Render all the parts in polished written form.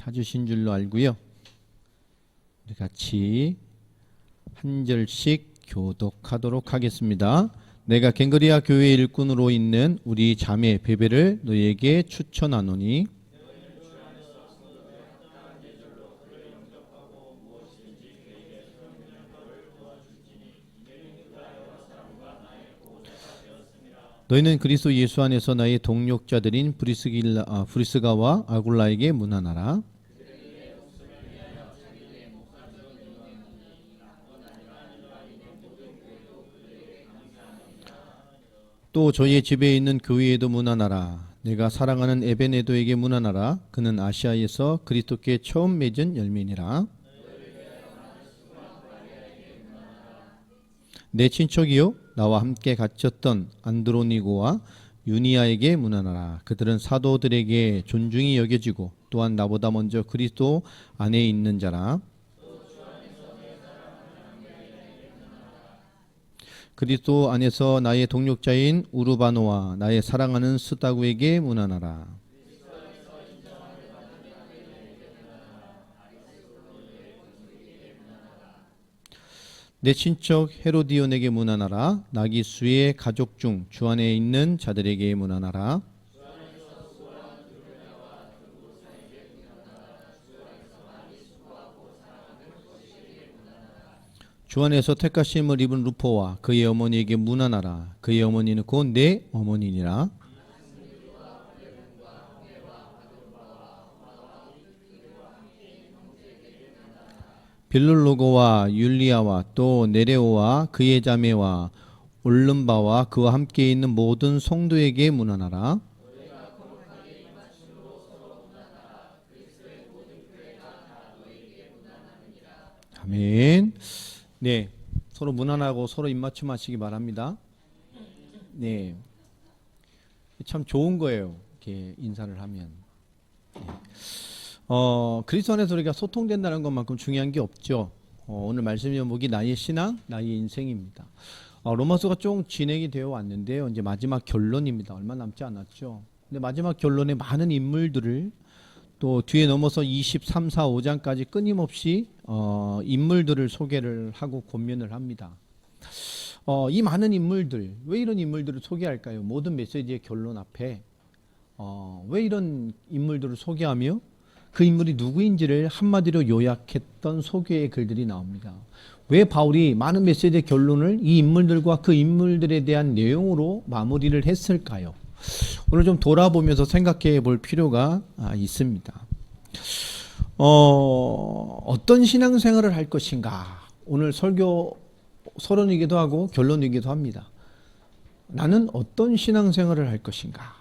찾으신 줄로 알고요. 우리 같이 한 절씩 교독하도록 하겠습니다. 내가 갱그리아 교회 일꾼으로 있는 우리 자매 베베를 너희에게 추천하노니 너희는 그리스도 예수 안에서 나의 동력자들인 브리스가와 아굴라에게 문안하라. 또 저희의 집에 있는 교회에도 문안하라. 내가 사랑하는 에베네도에게 문안하라. 그는 아시아에서 그리스도께 처음 맺은 열매니라. 내 친척이요 나와 함께 갇혔던 안드로니고와 유니아에게 문안하라. 그들은 사도들에게 존중이 여겨지고 또한 나보다 먼저 그리스도 안에 있는 자라. 그리스도 안에서 나의 동력자인 우르바노와 나의 사랑하는 스다구에게 문안하라. 내 친척 헤로디온에게 문안하라. 나기수의 가족 중 주 안에 있는 자들에게 문안하라. 주 안에서 택하심을 입은 루포와 그의 어머니에게 문안하라. 그의 어머니는 곧 내 어머니니라. 빌룰로고와 율리아와 또 네레오와 그의 자매와 올름바와 그와 함께 있는 모든 성도에게 문안하라. 아멘. 네, 서로 문안하고 서로 입맞춤하시기 바랍니다. 네, 참 좋은 거예요. 이렇게 인사를 하면. 네. 그리스도 안에서 우리가 소통된다는 것만큼 중요한 게 없죠. 오늘 말씀 제목이 나의 신앙, 나의 인생입니다. 로마서가 좀 진행이 되어 왔는데요. 이제 마지막 결론입니다. 얼마 남지 않았죠. 근데 마지막 결론에 많은 인물들을 또 뒤에 넘어서 23, 4, 5장까지 끊임없이 인물들을 소개를 하고 권면을 합니다. 이 많은 인물들, 왜 이런 인물들을 소개할까요? 모든 메시지의 결론 앞에 왜 이런 인물들을 소개하며 그 인물이 누구인지를 한마디로 요약했던 소개의 글들이 나옵니다. 왜 바울이 많은 메시지의 결론을 이 인물들과 그 인물들에 대한 내용으로 마무리를 했을까요? 오늘 좀 돌아보면서 생각해 볼 필요가 있습니다. 어떤 신앙생활을 할 것인가? 오늘 설교 서론이기도 하고 결론이기도 합니다. 나는 어떤 신앙생활을 할 것인가?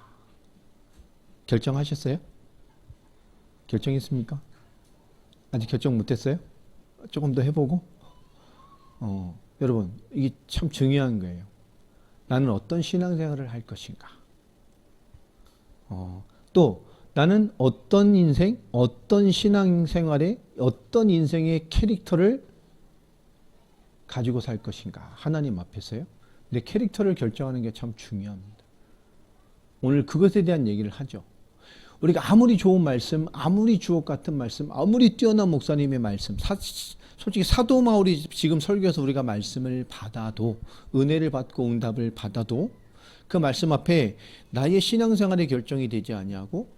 결정하셨어요? 결정했습니까? 아직 결정 못했어요? 조금 더 해보고? 여러분, 이게 참 중요한 거예요. 나는 어떤 신앙생활을 할 것인가? 또 나는 어떤 인생, 어떤 신앙생활에 어떤 인생의 캐릭터를 가지고 살 것인가? 하나님 앞에서요. 내 캐릭터를 결정하는 게 참 중요합니다. 오늘 그것에 대한 얘기를 하죠. 우리가 아무리 좋은 말씀, 아무리 주옥 같은 말씀, 아무리 뛰어난 목사님의 말씀, 솔직히 사도 바울이 지금 설교에서 우리가 말씀을 받아도, 은혜를 받고 응답을 받아도 그 말씀 앞에 나의 신앙생활의 결정이 되지 아니하고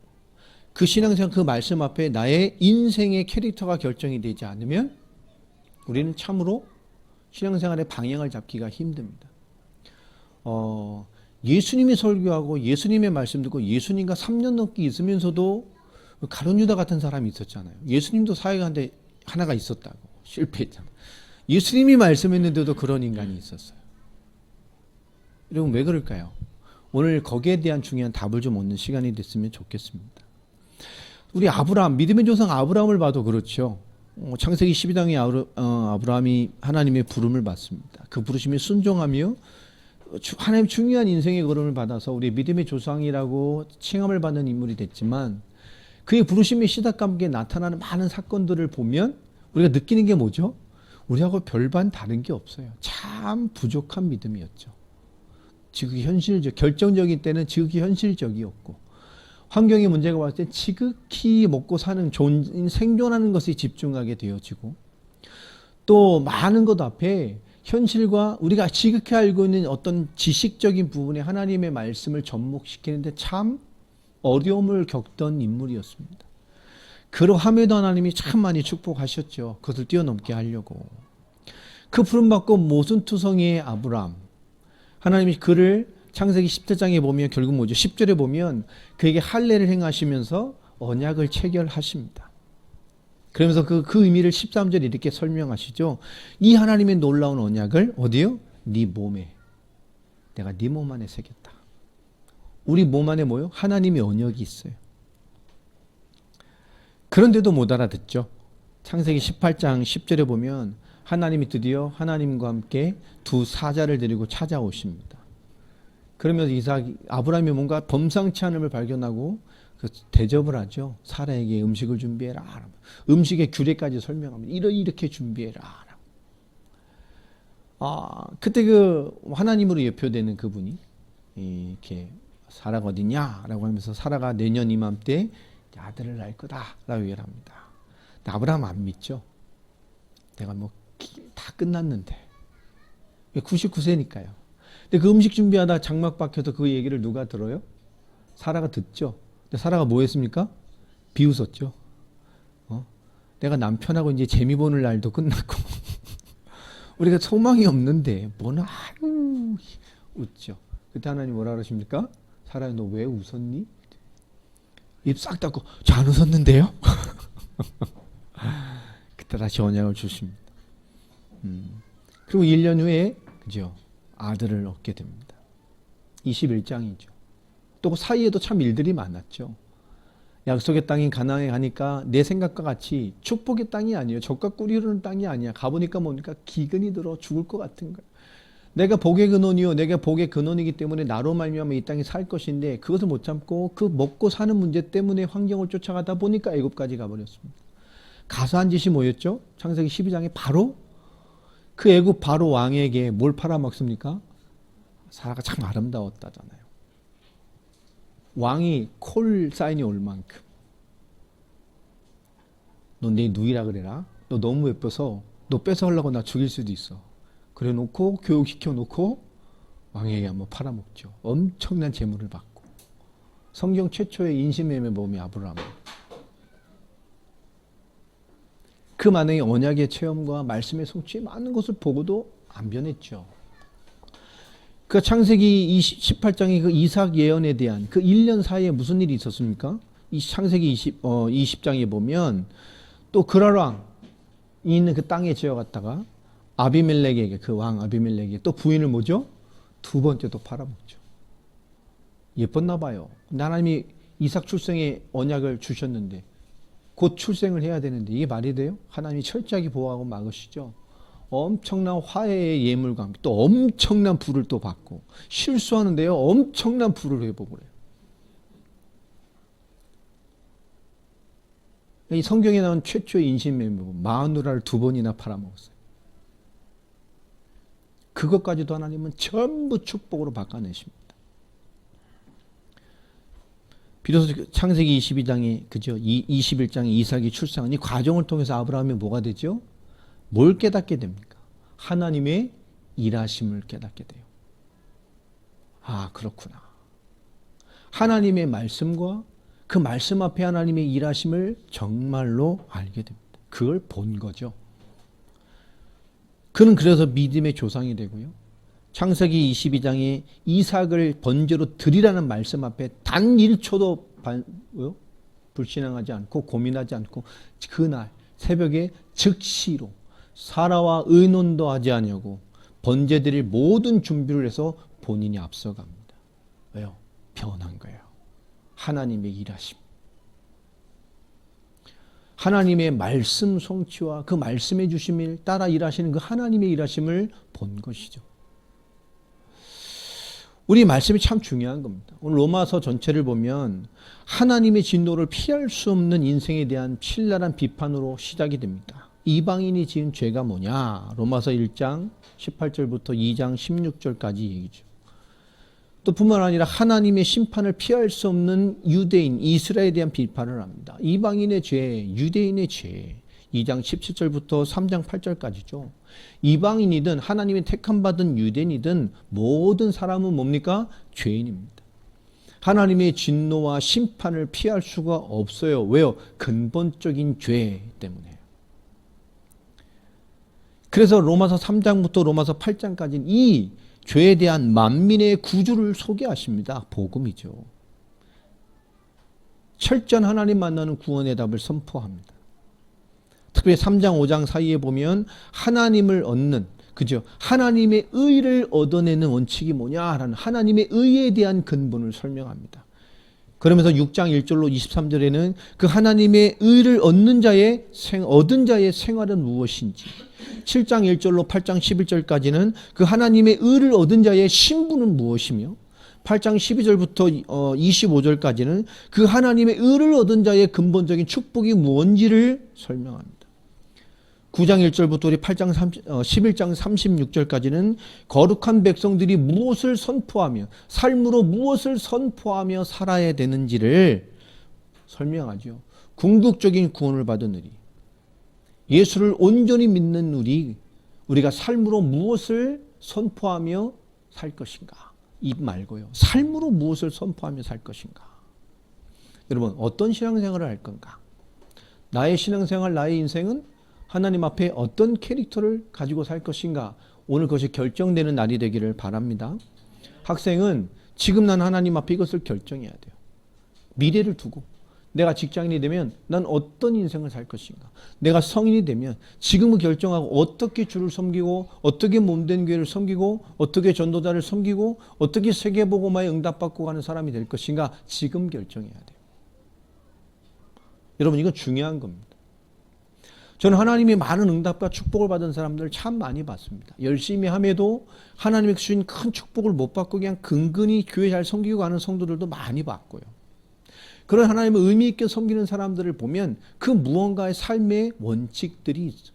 그 신앙생활, 그 말씀 앞에 나의 인생의 캐릭터가 결정이 되지 않으면 우리는 참으로 신앙생활의 방향을 잡기가 힘듭니다. 예수님이 설교하고 예수님의 말씀 듣고 예수님과 3년 넘게 있으면서도 가룟 유다 같은 사람이 있었잖아요. 예수님도 사역하는데 하나가 있었다고 실패했잖아요. 예수님이 말씀했는데도 그런 인간이 있었어요. 여러분 왜 그럴까요? 오늘 거기에 대한 중요한 답을 좀 얻는 시간이 됐으면 좋겠습니다. 우리 아브라함, 믿음의 조상 아브라함을 봐도 그렇죠. 창세기 12장에 아브라함이 하나님의 부름을 받습니다. 그 부르심에 순종하며 하나님 중요한 인생의 걸음을 받아서 우리 믿음의 조상이라고 칭함을 받는 인물이 됐지만 그의 부르심의 시작과 함께 나타나는 많은 사건들을 보면 우리가 느끼는 게 뭐죠? 우리하고 별반 다른 게 없어요. 참 부족한 믿음이었죠. 지극히 현실적, 결정적인 때는 지극히 현실적이었고 환경의 문제가 왔을 때 지극히 먹고 사는 생존하는 것에 집중하게 되어지고 또 많은 것 앞에 현실과 우리가 지극히 알고 있는 어떤 지식적인 부분에 하나님의 말씀을 접목시키는데 참 어려움을 겪던 인물이었습니다. 그러함에도 하나님이 참 많이 축복하셨죠. 그것을 뛰어넘게 하려고. 그 부름받고 모순투성이의 아브람, 하나님이 그를 창세기 10장에 보면 결국 뭐죠? 10절에 보면 그에게 할례를 행하시면서 언약을 체결하십니다. 그러면서 그 의미를 13절에 이렇게 설명하시죠. 이 하나님의 놀라운 언약을 어디요? 네 몸에, 내가 네 몸 안에 새겼다. 우리 몸 안에 뭐요? 하나님의 언약이 있어요. 그런데도 못 알아듣죠. 창세기 18장 10절에 보면 하나님이 드디어 하나님과 함께 두 사자를 데리고 찾아오십니다. 그러면서 아브라함이 뭔가 범상치 않음을 발견하고 대접을 하죠. 사라에게 음식을 준비해라. 음식의 규례까지 설명합니다. 이렇게 준비해라. 그때 그 하나님으로 예표되는 그분이 이렇게 사라가 어디냐라고 하면서 사라가 내년 이맘때 아들을 낳을 거다라고 얘기를 합니다. 근데 아브라함 안 믿죠. 내가 뭐 다 끝났는데 99세니까요. 근데 그 음식 준비하다 장막 박혀서 그 얘기를 누가 들어요? 사라가 듣죠. 근데 사라가 뭐 했습니까? 비웃었죠. 내가 남편하고 이제 재미 보는 날도 끝났고 우리가 소망이 없는데 뭐나 아유 웃죠. 그때 하나님 뭐라 그러십니까? 사라야 너 왜 웃었니? 입 싹 닫고 저 안 웃었는데요? 그때 다시 언약을 주십니다. 그리고 1년 후에 그죠? 아들을 얻게 됩니다. 21장이죠. 또 그 사이에도 참 일들이 많았죠. 약속의 땅인 가나안에 가니까 내 생각과 같이 축복의 땅이 아니에요. 젖과 꿀이 흐르는 땅이 아니야. 가보니까 뭡니까? 기근이 들어 죽을 것 같은 거예요. 내가 복의 근원이요. 내가 복의 근원이기 때문에 나로 말미암아 이 땅에 살 것인데 그것을 못 참고 그 먹고 사는 문제 때문에 환경을 쫓아가다 보니까 애굽까지 가버렸습니다. 가서 한 짓이 뭐였죠? 창세기 12장에 바로 그 애굽 바로 왕에게 뭘 팔아먹습니까? 사라가 참 아름다웠다잖아요. 왕이 콜 사인이 올 만큼 너 내 누이라 그래라. 너 너무 예뻐서 너 뺏어가려고 나 죽일 수도 있어. 그래 놓고 교육시켜 놓고 왕에게 한번 팔아먹죠. 엄청난 재물을 받고. 성경 최초의 인신매매 모험이 아브라함. 그 많은 언약의 체험과 말씀의 성취에 많은 것을 보고도 안 변했죠. 그 창세기 18장의 그 이삭 예언에 대한 그 1년 사이에 무슨 일이 있었습니까? 이 창세기 20장에 보면 또 그랄왕이 있는 그 땅에 지어갔다가 아비멜렉에게 그 왕 아비멜렉에게 또 부인을 뭐죠? 두 번째 또 팔아먹죠. 예뻤나 봐요. 하나님이 이삭 출생의 언약을 주셨는데 곧 출생을 해야 되는데 이게 말이 돼요? 하나님이 철저하게 보호하고 막으시죠. 엄청난 화해의 예물과 함께 또 엄청난 불을 또 받고 실수하는데요. 엄청난 불을 회복을 해요. 이 성경에 나온 최초의 인신매매고 마누라를 두 번이나 팔아먹었어요. 그것까지도 하나님은 전부 축복으로 바꿔내십니다. 비로소 창세기 22장에 그죠? 21장에 이삭이 출생한 이 과정을 통해서 아브라함이 뭐가 되죠? 뭘 깨닫게 됩니까? 하나님의 일하심을 깨닫게 돼요. 아, 그렇구나. 하나님의 말씀과 그 말씀 앞에 하나님의 일하심을 정말로 알게 됩니다. 그걸 본 거죠. 그는 그래서 믿음의 조상이 되고요. 창세기 22장에 이삭을 번제로 드리라는 말씀 앞에 단 1초도 불신앙하지 않고 고민하지 않고 그날 새벽에 즉시로 사라와 의논도 하지 않냐고 번제 드릴 모든 준비를 해서 본인이 앞서갑니다. 왜요? 변한 거예요. 하나님의 일하심. 하나님의 말씀 성취와 그 말씀해 주심을 따라 일하시는 그 하나님의 일하심을 본 것이죠. 우리 말씀이 참 중요한 겁니다. 오늘 로마서 전체를 보면 하나님의 진노를 피할 수 없는 인생에 대한 신랄한 비판으로 시작이 됩니다. 이방인이 지은 죄가 뭐냐? 로마서 1장 18절부터 2장 16절까지 얘기죠. 또 뿐만 아니라 하나님의 심판을 피할 수 없는 유대인 이스라엘에 대한 비판을 합니다. 이방인의 죄, 유대인의 죄. 2장 17절부터 3장 8절까지죠. 이방인이든 하나님의 택함 받은 유대인이든 모든 사람은 뭡니까? 죄인입니다. 하나님의 진노와 심판을 피할 수가 없어요. 왜요? 근본적인 죄 때문에. 그래서 로마서 3장부터 로마서 8장까지는 이 죄에 대한 만민의 구주를 소개하십니다. 복음이죠. 철저한 하나님 만나는 구원의 답을 선포합니다. 특별히 3장 5장 사이에 보면 하나님을 얻는, 그죠? 하나님의 의를 얻어내는 원칙이 뭐냐라는 하나님의 의에 대한 근본을 설명합니다. 그러면서 6장 1절로 23절에는 그 하나님의 의를 얻은 자의 생활은 무엇인지, 7장 1절로 8장 11절까지는 그 하나님의 의를 얻은 자의 신분은 무엇이며, 8장 12절부터 25절까지는 그 하나님의 의를 얻은 자의 근본적인 축복이 무엇인지를 설명합니다. 9장 1절부터 우리 11장 36절까지는 거룩한 백성들이 무엇을 선포하며 삶으로 무엇을 선포하며 살아야 되는지를 설명하죠. 궁극적인 구원을 받은 우리, 예수를 온전히 믿는 우리가 삶으로 무엇을 선포하며 살 것인가? 입 말고요. 삶으로 무엇을 선포하며 살 것인가? 여러분, 어떤 신앙생활을 할 건가? 나의 신앙생활, 나의 인생은 하나님 앞에 어떤 캐릭터를 가지고 살 것인가? 오늘 그것이 결정되는 날이 되기를 바랍니다. 학생은 지금 난 하나님 앞에 이것을 결정해야 돼요. 미래를 두고 내가 직장인이 되면 난 어떤 인생을 살 것인가? 내가 성인이 되면 지금은 결정하고 어떻게 주를 섬기고 어떻게 몸된 교회를 섬기고 어떻게 전도자를 섬기고 어떻게 세계복음화에 응답받고 가는 사람이 될 것인가? 지금 결정해야 돼요. 여러분, 이건 중요한 겁니다. 저는 하나님의 많은 응답과 축복을 받은 사람들을 참 많이 봤습니다. 열심히 함에도 하나님의 주신 큰 축복을 못 받고 그냥 근근히 교회 잘 섬기고 가는 성도들도 많이 봤고요. 그런 하나님을 의미 있게 섬기는 사람들을 보면 그 무언가의 삶의 원칙들이 있어요.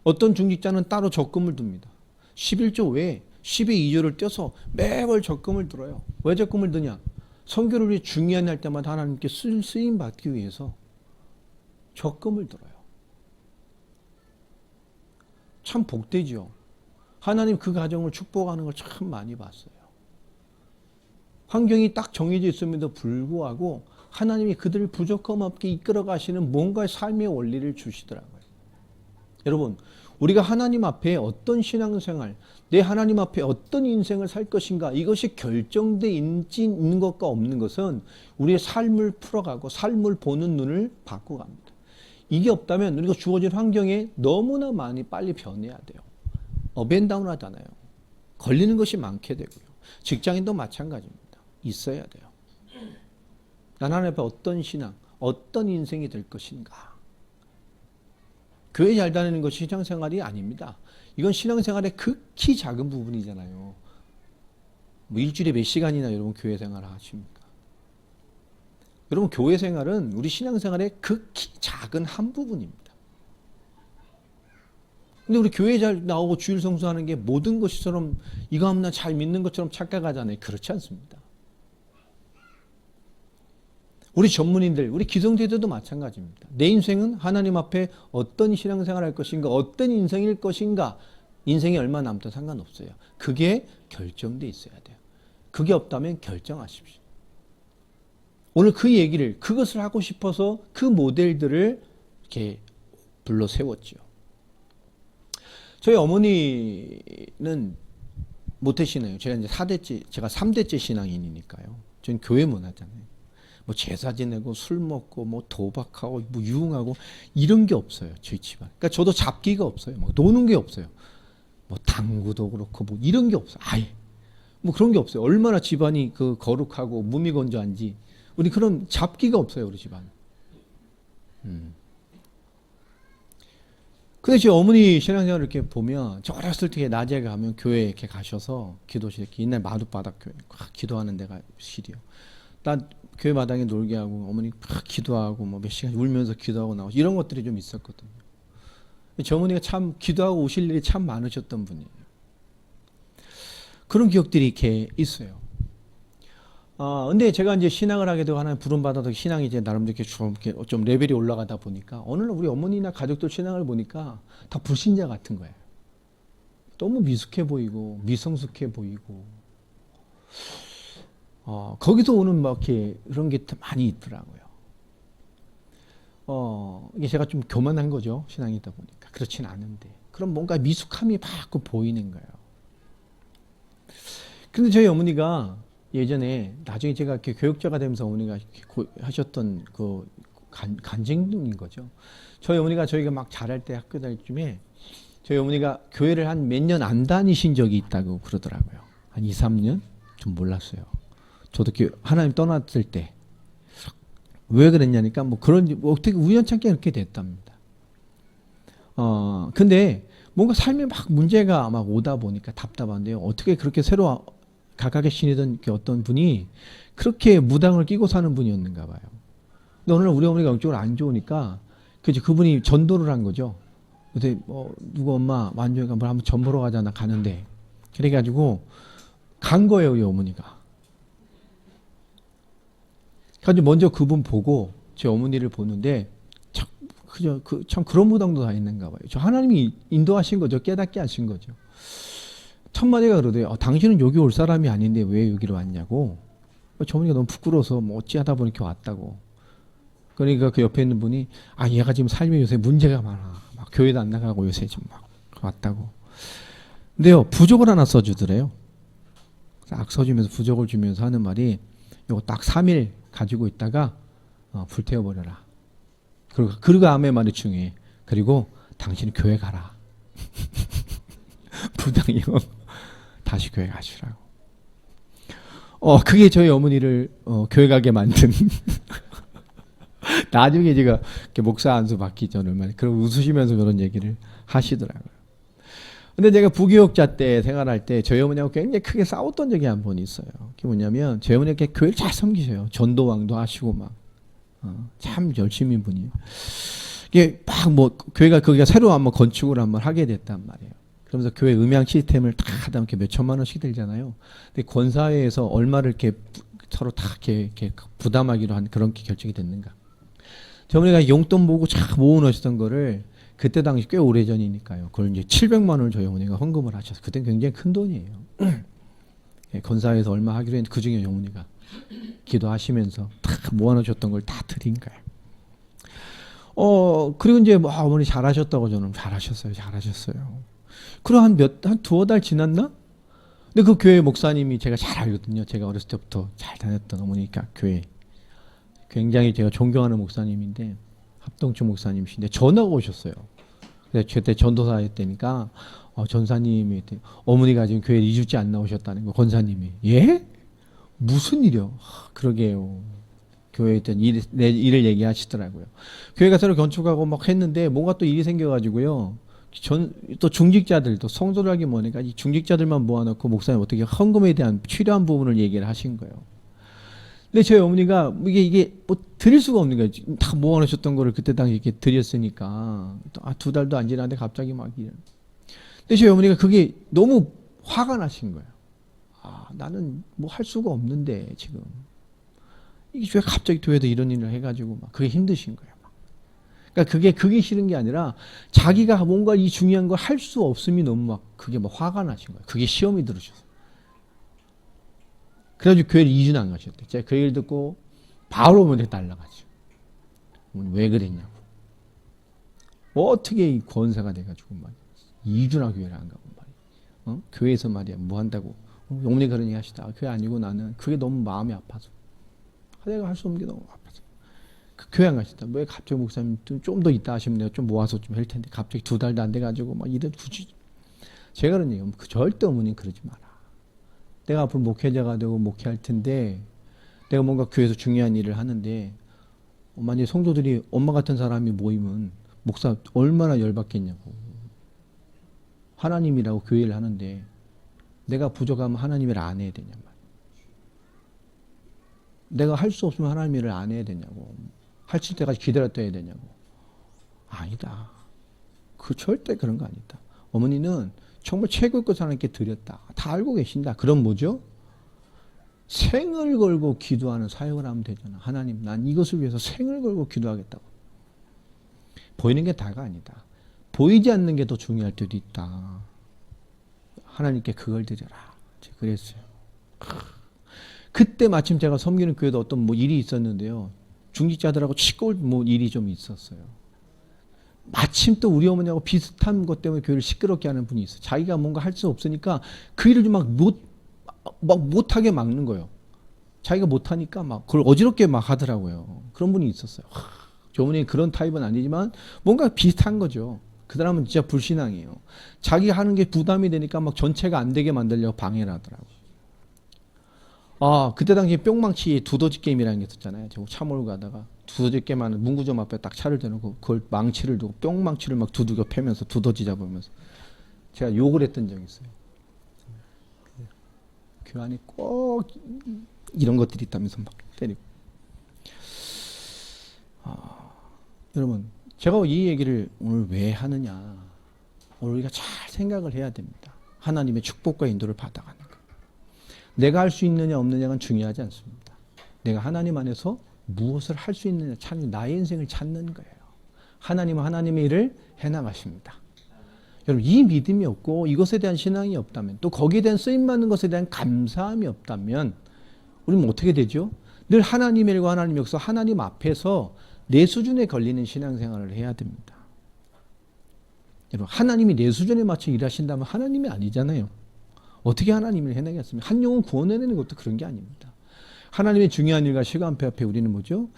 어떤 중직자는 따로 적금을 둡니다. 11조 외에 10의 2조를 떼서 매월 적금을 들어요. 왜 적금을 드냐? 선교를 위해 중요한 날 때마다 하나님께 쓰임 받기 위해서 적금을 들어요. 참 복되지요. 하나님 그 가정을 축복하는 걸 참 많이 봤어요. 환경이 딱 정해져 있음에도 불구하고 하나님이 그들을 부족함 없게 이끌어 가시는 뭔가의 삶의 원리를 주시더라고요. 여러분, 우리가 하나님 앞에 어떤 신앙생활, 내 하나님 앞에 어떤 인생을 살 것인가, 이것이 결정되어 있는 것과 없는 것은 우리의 삶을 풀어가고 삶을 보는 눈을 바꿔갑니다. 이게 없다면 우리가 주어진 환경에 너무나 많이 빨리 변해야 돼요. 업앤다운 하잖아요. 걸리는 것이 많게 되고요. 직장인도 마찬가지입니다. 있어야 돼요. 난 하나님 앞에 어떤 신앙, 어떤 인생이 될 것인가. 교회 잘 다니는 것이 신앙생활이 아닙니다. 이건 신앙생활의 극히 작은 부분이잖아요. 뭐 일주일에 몇 시간이나 여러분 교회 생활을 하십니까? 여러분, 교회 생활은 우리 신앙생활의 극히 작은 한 부분입니다. 근데 우리 교회 잘 나오고 주일 성수하는 게 모든 것처럼 이거 하면 난 잘 믿는 것처럼 착각하잖아요. 그렇지 않습니다. 우리 전문인들, 우리 기성제자도 마찬가지입니다. 내 인생은 하나님 앞에 어떤 신앙생활을 할 것인가, 어떤 인생일 것인가, 인생이 얼마 남도 상관없어요. 그게 결정돼 있어야 돼요. 그게 없다면 결정하십시오. 오늘 그 얘기를, 그것을 하고 싶어서 그 모델들을 이렇게 불러 세웠죠. 저희 어머니는 모태신앙이에요. 제가 이제 4대째, 제가 3대째 신앙인이니까요. 저는 교회 문화잖아요. 뭐 제사 지내고 술 먹고 뭐 도박하고 뭐 유흥하고 이런 게 없어요. 저희 집안. 그러니까 저도 잡기가 없어요. 뭐 노는 게 없어요. 뭐 당구도 그렇고 뭐 이런 게 없어요. 아예. 뭐 그런 게 없어요. 얼마나 집안이 그 거룩하고 무미건조한지. 우리 그런 잡기가 없어요, 우리 집안. 근데 제 어머니 신앙생활을 이렇게 보면, 저 어렸을 때 낮에 가면 교회 이렇게 가셔서 기도실, 옛날 마룻바닥 교회, 기도하는 데가 실이요. 난 교회 마당에 놀게 하고, 어머니 기도하고, 뭐 몇 시간 울면서 기도하고 나오고, 이런 것들이 좀 있었거든요. 제 어머니가 참 기도하고 오실 일이 참 많으셨던 분이에요. 그런 기억들이 이렇게 있어요. 근데 제가 이제 신앙을 하게 되고 하나님 부름받아서 신앙이 이제 나름대로 좀 레벨이 올라가다 보니까 어느 날 우리 어머니나 가족들 신앙을 보니까 다 불신자 같은 거예요. 너무 미숙해 보이고 미성숙해 보이고 거기서 오는 막 이렇게 그런 게 많이 있더라고요. 이게 제가 좀 교만한 거죠. 신앙이다 보니까. 그렇진 않은데. 그럼 뭔가 미숙함이 자꾸 보이는 거예요. 근데 저희 어머니가 예전에 나중에 제가 이렇게 교육자가 되면서 어머니가 하셨던 그 간증인 거죠. 저희 어머니가 저희가 막 자랄 때 학교 다닐 쯤에 저희 어머니가 교회를 한 몇 년 안 다니신 적이 있다고 그러더라고요. 한 2, 3년? 좀 몰랐어요. 저도 하나님 떠났을 때. 왜 그랬냐니까 뭐 어떻게 우연찮게 이렇게 됐답니다. 근데 뭔가 삶에 막 문제가 막 오다 보니까 답답한데요. 어떻게 그렇게 새로 각각의 신이던 어떤 분이 그렇게 무당을 끼고 사는 분이었는가 봐요. 근데 어느 날 우리 어머니가 영적으로 안 좋으니까 그분이 전도를 한 거죠. 그때 누구 엄마 완전히 뭘 한번 전 보러 가자. 나 가는데. 그래가지고 간 거예요, 우리 어머니가. 그래서 먼저 그분 보고 제 어머니를 보는데 참 그런 무당도 다 있는가 봐요. 저 하나님이 인도하신 거죠. 깨닫게 하신 거죠. 첫 마디가 그러대요. 당신은 여기 올 사람이 아닌데 왜 여기로 왔냐고. 저 어머니가 너무 부끄러워서 뭐 어찌하다 보니 이렇게 왔다고. 그러니까 그 옆에 있는 분이 얘가 지금 삶에 요새 문제가 많아. 막 교회도 안 나가고 요새 좀 막 왔다고. 근데요, 부족을 하나 써주더래요. 딱 써주면서 부족을 주면서 하는 말이 요거 딱 3일 가지고 있다가 불태워버려라. 그리고 그 다음에 말이 중요해. 그리고 당신은 교회 가라. 부당이요. 다시 교회 가시라고. 그게 저희 어머니를 교회 가게 만든. 나중에 제가 목사 안수 받기 전에 그런 웃으시면서 그런 얘기를 하시더라고요. 근데 제가 부교육자 때 생활할 때 저희 어머니하고 굉장히 크게 싸웠던 적이 한 번 있어요. 그게 뭐냐면 저희 어머니가 교회를 잘 섬기셔요. 전도왕도 하시고 막 참 열심히 분이에요. 이게 막 교회가 거기가 새로 한번 건축을 한번 하게 됐단 말이에요. 그러면서 교회 음향 시스템을 다 하다 보니까 몇 천만 원씩 들잖아요. 근데 권사회에서 얼마를 이렇게 서로 다 이렇게 부담하기로 한 그런 결정이 됐는가. 저희 어머니가 용돈 보고 쫙 모아놓으셨던 거를 그때 당시 꽤 오래전이니까요. 그걸 이제 700만 원을 저희 어머니가 헌금을 하셔서 그때 굉장히 큰 돈이에요. 건사에서 얼마 하기로 했는데 그중에 어머니가 기도하시면서 다 모아놓으셨던 걸 다 드린 거예요. 그리고 이제 어머니 잘하셨다고 저는 잘하셨어요. 그리고 한 두어 달 지났나? 근데 그 교회 목사님이 제가 잘 알거든요. 제가 어렸을 때부터 잘 다녔던 어머니가 교회 굉장히 제가 존경하는 목사님인데 합동주 목사님이신데 전화가 오셨어요. 그래서 그때 전도사 했다니까 전사님이 어머니가 지금 교회 2주째 안 나오셨다는 거. 권사님이 예? 무슨 일이요? 그러게요. 교회에 있던 일을 얘기하시더라고요. 교회가 새로 건축하고 막 했는데 뭔가 또 일이 생겨가지고요. 또 중직자들, 또 성도들하기 뭐니까 이 중직자들만 모아놓고 목사님 어떻게 헌금에 대한 필요한 부분을 얘기를 하신 거예요. 근데 저희 어머니가 이게 뭐 드릴 수가 없는 거예요. 다 모아놓으셨던 거를 그때 당시 이렇게 드렸으니까 2달도 안 지났는데 갑자기 막 이런. 근데 저희 어머니가 그게 너무 화가 나신 거예요. 나는 뭐 할 수가 없는데 지금 이게 왜 갑자기 교회에서 이런 일을 해가지고 막 그게 힘드신 거예요. 그러니까 그게 싫은 게 아니라 자기가 뭔가 이 중요한 걸 할 수 없음이 너무 막 그게 막 화가 나신 거예요. 그게 시험이 들으셔서. 그래가지고 교회를 2주 안 가셨대. 제가 그 얘기를 듣고 바로 어머니한테 달라가죠. 왜 그랬냐고. 어떻게 이 권사가 돼가지고 막 2주나 교회를 안 가고 말이야. 교회에서 말이야 뭐 한다고. 어머니 그런 얘기 하시다. 그게 아니고 나는 그게 너무 마음이 아파서. 내가 할 수 없는 게 너무 아파서. 교회 안 가시다. 왜 갑자기 목사님 좀 더 있다 하시면 내가 좀 모아서 좀 할 텐데 갑자기 2달도 안 돼가지고 막 이래 굳이. 제가 그런 얘기하면 절대 어머니는 그러지 마라. 내가 앞으로 목회자가 되고 목회할 텐데 내가 뭔가 교회에서 중요한 일을 하는데 만약에 성도들이 엄마 같은 사람이 모이면 목사 얼마나 열받겠냐고. 하나님이라고 교회를 하는데 내가 부족하면 하나님 일을 안 해야 되냐 말이야. 내가 할 수 없으면 하나님 일을 안 해야 되냐고. 할 때까지 기다렸다 해야 되냐고. 아니다. 절대 그런 거 아니다. 어머니는 정말 최고의 것을 하나님께 드렸다. 다 알고 계신다. 그럼 뭐죠? 생을 걸고 기도하는 사역을 하면 되잖아. 하나님, 난 이것을 위해서 생을 걸고 기도하겠다고. 보이는 게 다가 아니다. 보이지 않는 게 더 중요할 때도 있다. 하나님께 그걸 드려라. 그랬어요. 그때 마침 제가 섬기는 교회도 어떤 뭐 일이 있었는데요. 중직자들하고 시골 뭐 일이 좀 있었어요. 마침 또 우리 어머니하고 비슷한 것 때문에 교회를 시끄럽게 하는 분이 있어요. 자기가 뭔가 할 수 없으니까 그 일을 좀 못하게 막는 거예요. 자기가 못하니까 막 그걸 어지럽게 막 하더라고요. 그런 분이 있었어요. 저 어머니 그런 타입은 아니지만 뭔가 비슷한 거죠. 그 사람은 진짜 불신앙이에요. 자기 하는 게 부담이 되니까 막 전체가 안 되게 만들려고 방해를 하더라고요. 그때 당시에 뿅망치 두더지 게임이라는 게 있었잖아요. 제가 차 몰고 가다가 두더지 게임하는 문구점 앞에 딱 차를 대놓고 그걸 망치를 두고 뿅망치를 막 두들겨 패면서 두더지 잡으면서 제가 욕을 했던 적이 있어요. 교회 안에 꼭 이런 것들이 있다면서 막 때리고. 여러분, 제가 이 얘기를 오늘 왜 하느냐. 오늘 우리가 잘 생각을 해야 됩니다. 하나님의 축복과 인도를 받아가는 것. 내가 할 수 있느냐 없느냐가 중요하지 않습니다. 내가 하나님 안에서 무엇을 할 수 있느냐 찾는, 나의 인생을 찾는 거예요. 하나님은 하나님의 일을 해나가십니다. 여러분, 이 믿음이 없고 이것에 대한 신앙이 없다면, 또 거기에 대한 쓰임받는 것에 대한 감사함이 없다면 우리는 어떻게 되죠? 늘 하나님의 일과 하나님의 역사, 하나님 앞에서 내 수준에 걸리는 신앙생활을 해야 됩니다. 여러분, 하나님이 내 수준에 맞춰 일하신다면 하나님이 아니잖아요. 어떻게 하나님을 해내겠습니까? 한 영혼 구원해내는 것도 그런 게 아닙니다. 하나님의 중요한 일과 시간표 앞에 우리는 뭐죠?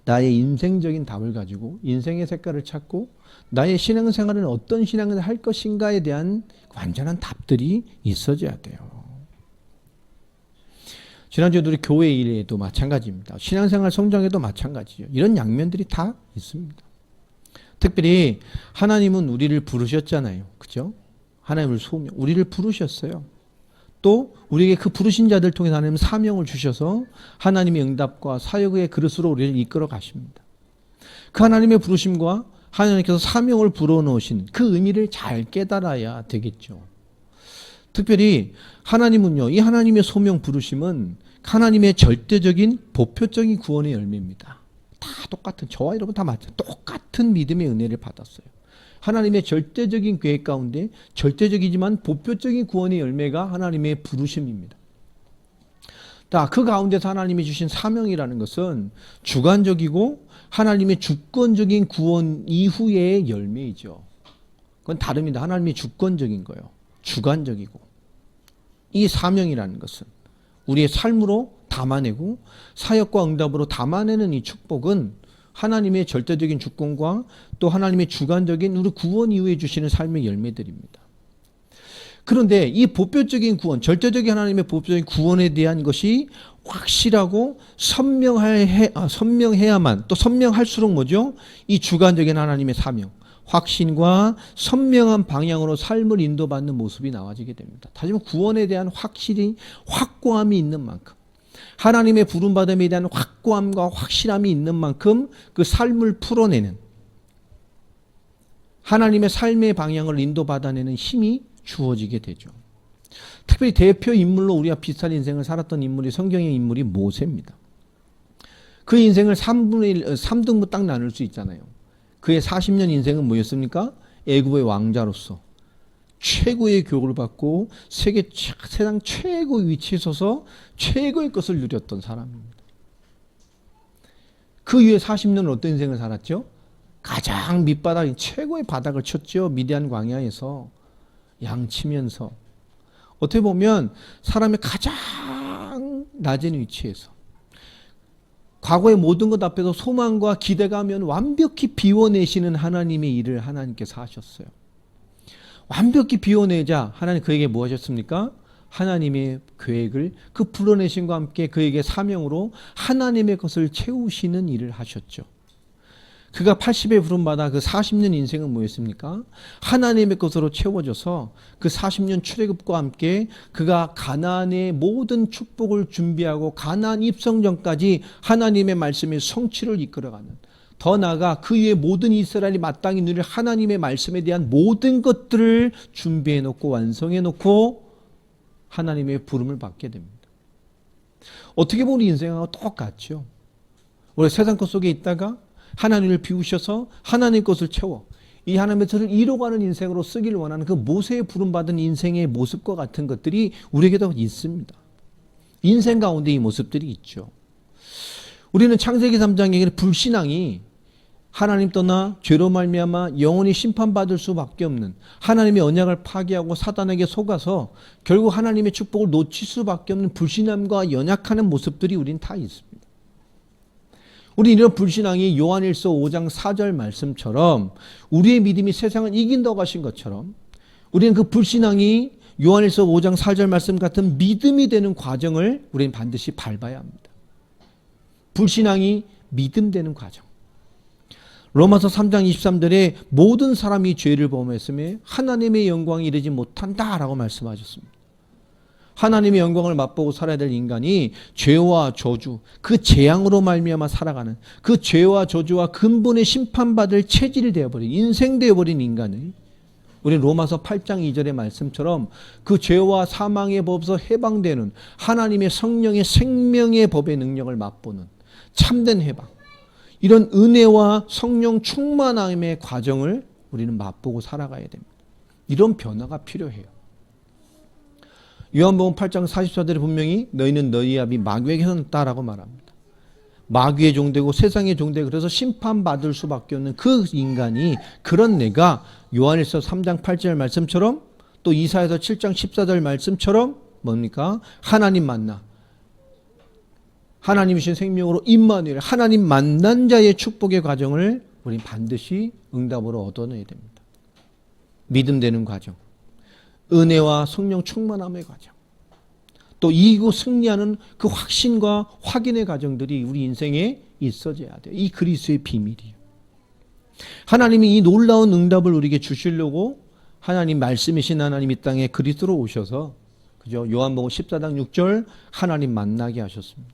나의 인생적인 답을 가지고 인생의 색깔을 찾고 나의 신앙생활은 어떤 신앙을 할 것인가에 대한 완전한 답들이 있어져야 돼요. 지난주에 우리 교회 일에도 마찬가지입니다. 신앙생활 성장에도 마찬가지죠. 이런 양면들이 다 있습니다. 특별히 하나님은 우리를 부르셨잖아요. 그죠? 하나님을 소명, 우리를 부르셨어요. 또 우리에게 그 부르신 자들 통해서 하나님 사명을 주셔서 하나님의 응답과 사역의 그릇으로 우리를 이끌어 가십니다. 그 하나님의 부르심과 하나님께서 사명을 불어넣으신 그 의미를 잘 깨달아야 되겠죠. 특별히 하나님은요, 이 하나님의 소명 부르심은 하나님의 절대적인 보편적인 구원의 열매입니다. 다 똑같은, 저와 여러분 다 맞죠. 똑같은 믿음의 은혜를 받았어요. 하나님의 절대적인 계획 가운데 절대적이지만 보편적인 구원의 열매가 하나님의 부르심입니다. 그 가운데서 하나님이 주신 사명이라는 것은 주관적이고 하나님의 주권적인 구원 이후의 열매이죠. 그건 다릅니다. 하나님이 주권적인 거예요. 주관적이고. 이 사명이라는 것은 우리의 삶으로 담아내고 사역과 응답으로 담아내는 이 축복은 하나님의 절대적인 주권과 또 하나님의 주관적인 우리 구원 이후에 주시는 삶의 열매들입니다. 그런데 이 보편적인 구원, 절대적인 하나님의 보편적인 구원에 대한 것이 확실하고 선명해야만, 또 선명할수록 뭐죠? 이 주관적인 하나님의 사명, 확신과 선명한 방향으로 삶을 인도받는 모습이 나와지게 됩니다. 다시 말해 구원에 대한 확고함이 있는 만큼, 하나님의 부름받음에 대한 확고함과 확실함이 있는 만큼 그 삶을 풀어내는, 하나님의 삶의 방향을 인도받아내는 힘이 주어지게 되죠. 특별히 대표 인물로 우리와 비슷한 인생을 살았던 인물이 성경의 인물이 모세입니다. 그 인생을 3등분 딱 나눌 수 있잖아요. 그의 40년 인생은 뭐였습니까? 애굽의 왕자로서 최고의 교육을 받고 세상 최고의 위치에 서서 최고의 것을 누렸던 사람입니다. 그 이후에 40년은 어떤 인생을 살았죠? 가장 밑바닥, 최고의 바닥을 쳤죠. 미디안 광야에서 양치면서. 어떻게 보면 사람의 가장 낮은 위치에서 과거의 모든 것 앞에서 소망과 기대가 하면 완벽히 비워내시는 하나님의 일을 하나님께서 하셨어요. 완벽히 비워내자 하나님 그에게 뭐 하셨습니까? 하나님의 계획을 그 불어내심과 함께 그에게 사명으로 하나님의 것을 채우시는 일을 하셨죠. 그가 80에 부름받아 그 40년 인생은 뭐였습니까? 하나님의 것으로 채워져서 그 40년 출애굽과 함께 그가 가나안의 모든 축복을 준비하고 가나안 입성 전까지 하나님의 말씀의 성취를 이끌어가는, 더 나아가 그 위에 모든 이스라엘이 마땅히 누릴 하나님의 말씀에 대한 모든 것들을 준비해 놓고 완성해 놓고 하나님의 부름을 받게 됩니다. 어떻게 보면 우리 인생하고 똑같죠. 우리 세상 것 속에 있다가 하나님을 비우셔서 하나님 것을 채워 이 하나님의 뜻을 이루어가는 인생으로 쓰기를 원하는 그 모세의 부름받은 인생의 모습과 같은 것들이 우리에게도 있습니다. 인생 가운데 이 모습들이 있죠. 우리는 창세기 3장에 불신앙이 하나님 떠나 죄로 말미암아 영원히 심판받을 수밖에 없는 하나님의 언약을 파기하고 사단에게 속아서 결국 하나님의 축복을 놓칠 수밖에 없는 불신함과 연약하는 모습들이 우린 다 있습니다. 우리 이런 불신앙이 요한일서 5장 4절 말씀처럼 우리의 믿음이 세상을 이긴다고 하신 것처럼 우리는 그 불신앙이 요한일서 5장 4절 말씀 같은 믿음이 되는 과정을 우리는 반드시 밟아야 합니다. 불신앙이 믿음 되는 과정. 로마서 3장 23절에 모든 사람이 죄를 범했으며 하나님의 영광에 이르지 못한다라고 말씀하셨습니다. 하나님의 영광을 맛보고 살아야 될 인간이 죄와 저주, 그 재앙으로 말미암아 살아가는 그 죄와 저주와 근본의 심판받을 체질이 되어버린 인생 되어버린 인간의 우리 로마서 8장 2절의 말씀처럼 그 죄와 사망의 법에서 해방되는 하나님의 성령의 생명의 법의 능력을 맛보는 참된 해방, 이런 은혜와 성령 충만함의 과정을 우리는 맛보고 살아가야 됩니다. 이런 변화가 필요해요. 요한복음 8장 44절에 분명히 너희는 너희 아비 마귀에게서 났다라고 말합니다. 마귀의 종되고 세상의 종되고 그래서 심판받을 수밖에 없는 그 인간이 그런 내가 요한일서 3장 8절 말씀처럼 또 이사야서 7장 14절 말씀처럼 뭡니까? 하나님 만나 하나님이신 생명으로 임마누엘 하나님 만난 자의 축복의 과정을 우리는 반드시 응답으로 얻어내야 됩니다. 믿음 되는 과정, 은혜와 성령 충만함의 과정, 또 이기고 승리하는 그 확신과 확인의 과정들이 우리 인생에 있어져야 돼요. 이 그리스도의 비밀이에요. 하나님이 이 놀라운 응답을 우리에게 주시려고 하나님 말씀이신 하나님 이 땅에 그리스도로 오셔서 그죠? 요한복음 14장 6절 하나님 만나게 하셨습니다.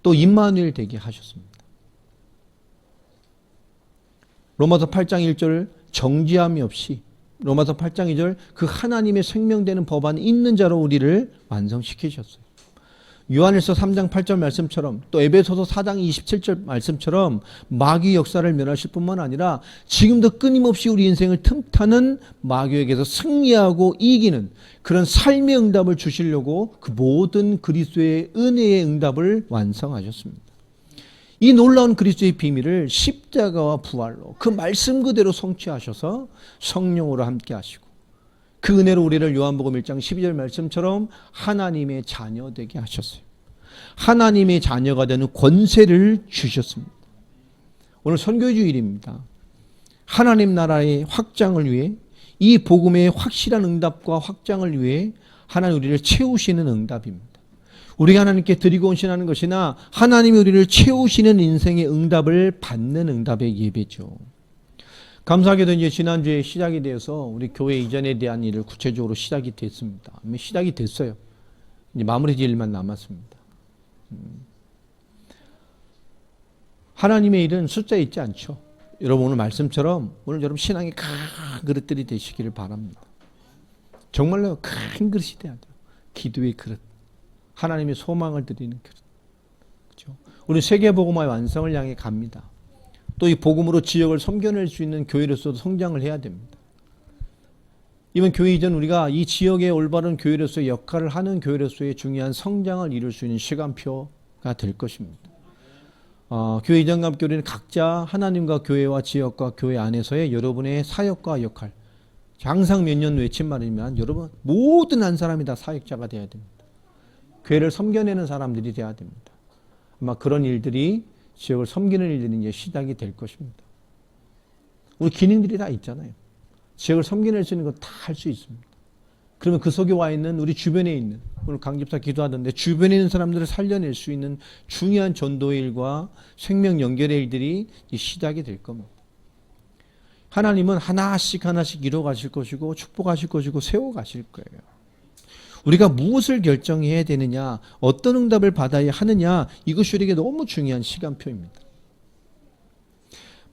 또 임마누엘 되게 하셨습니다. 로마서 8장 1절 정죄함이 없이 로마서 8장 2절 그 하나님의 생명되는 법 안에 있는 자로 우리를 완성시키셨어요. 요한일서 3장 8절 말씀처럼 또 에베소서 4장 27절 말씀처럼 마귀 역사를 멸하실 뿐만 아니라 지금도 끊임없이 우리 인생을 틈타는 마귀에게서 승리하고 이기는 그런 삶의 응답을 주시려고 그 모든 그리스도의 은혜의 응답을 완성하셨습니다. 이 놀라운 그리스도의 비밀을 십자가와 부활로 그 말씀 그대로 성취하셔서 성령으로 함께 하시고 그 은혜로 우리를 요한복음 1장 12절 말씀처럼 하나님의 자녀 되게 하셨어요. 하나님의 자녀가 되는 권세를 주셨습니다. 오늘 선교주일입니다. 하나님 나라의 확장을 위해 이 복음의 확실한 응답과 확장을 위해 하나님 우리를 채우시는 응답입니다. 우리가 하나님께 드리고 헌신하는 것이나 하나님이 우리를 채우시는 인생의 응답을 받는 응답의 예배죠. 감사하게도 이제 지난주에 시작이 되어서 우리 교회 이전에 대한 일을 구체적으로 시작이 됐습니다. 시작이 됐어요. 이제 마무리 지을 일만 남았습니다. 하나님의 일은 숫자에 있지 않죠. 여러분 오늘 말씀처럼 오늘 여러분 신앙의 큰 그릇들이 되시기를 바랍니다. 정말로 큰 그릇이 돼야 돼요. 기도의 그릇. 하나님의 소망을 드리는 그릇. 그렇죠? 우리 세계복음화의 완성을 향해 갑니다. 또 이 복음으로 지역을 섬겨낼 수 있는 교회로서도 성장을 해야 됩니다. 이번 교회 이전 우리가 이 지역의 올바른 교회로서의 역할을 하는 교회로서의 중요한 성장을 이룰 수 있는 시간표가 될 것입니다. 교회 이전 감교회는 각자 하나님과 교회와 지역과 교회 안에서의 여러분의 사역과 역할, 항상 몇 년 외친 말이지만 여러분 모든 한 사람이 다 사역자가 돼야 됩니다. 교회를 섬겨내는 사람들이 돼야 됩니다. 아마 그런 일들이 지역을 섬기는 일들이 이제 시작이 될 것입니다. 우리 기능들이 다 있잖아요. 지역을 섬겨낼 수 있는 건 다 할 수 있습니다. 그러면 그 속에 와 있는 우리 주변에 있는 오늘 강집사 기도하던데 주변에 있는 사람들을 살려낼 수 있는 중요한 전도의 일과 생명 연결의 일들이 시작이 될 겁니다. 하나님은 하나씩 하나씩 이뤄가실 것이고 축복하실 것이고 세워가실 거예요. 우리가 무엇을 결정해야 되느냐, 어떤 응답을 받아야 하느냐, 이것이 우리에게 너무 중요한 시간표입니다.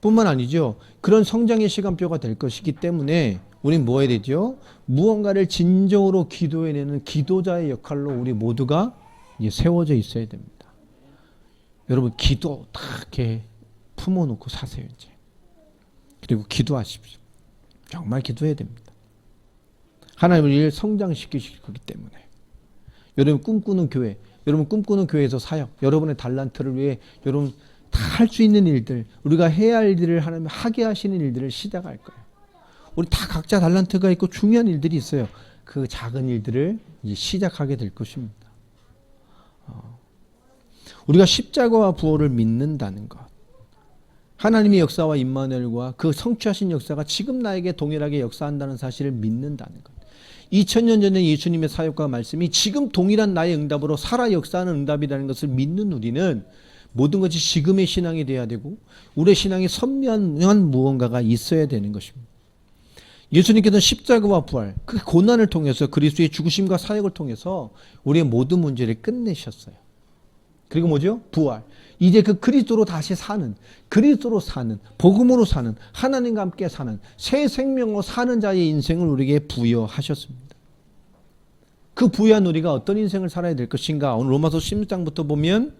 뿐만 아니죠. 그런 성장의 시간표가 될 것이기 때문에 우린 뭐 해야 되죠? 무언가를 진정으로 기도해내는 기도자의 역할로 우리 모두가 세워져 있어야 됩니다. 여러분 기도 딱 이렇게 품어놓고 사세요. 이제. 그리고 기도하십시오. 정말 기도해야 됩니다. 하나님을 일 성장시키실 거기 때문에. 여러분 꿈꾸는 교회, 여러분 꿈꾸는 교회에서 사역, 여러분의 달란트를 위해 여러분 다 할 수 있는 일들, 우리가 해야 할 일들을 하나님 하게 하시는 일들을 시작할 거예요. 우리 다 각자 달란트가 있고 중요한 일들이 있어요. 그 작은 일들을 이제 시작하게 될 것입니다. 우리가 십자가와 부활을 믿는다는 것, 하나님의 역사와 임마누엘과 그 성취하신 역사가 지금 나에게 동일하게 역사한다는 사실을 믿는다는 것. 2000년 전에 예수님의 사역과 말씀이 지금 동일한 나의 응답으로 살아 역사하는 응답이라는 것을 믿는 우리는 모든 것이 지금의 신앙이 돼야 되고 우리의 신앙에 선명한 무언가가 있어야 되는 것입니다. 예수님께서는 십자가와 부활, 그 고난을 통해서 그리스도의 죽으심과 사역을 통해서 우리의 모든 문제를 끝내셨어요. 그리고 뭐죠? 부활. 이제 그 그리스도로 다시 사는, 그리스도로 사는, 복음으로 사는, 하나님과 함께 사는, 새 생명으로 사는 자의 인생을 우리에게 부여하셨습니다. 그 부여한 우리가 어떤 인생을 살아야 될 것인가? 오늘 로마서 16장부터 보면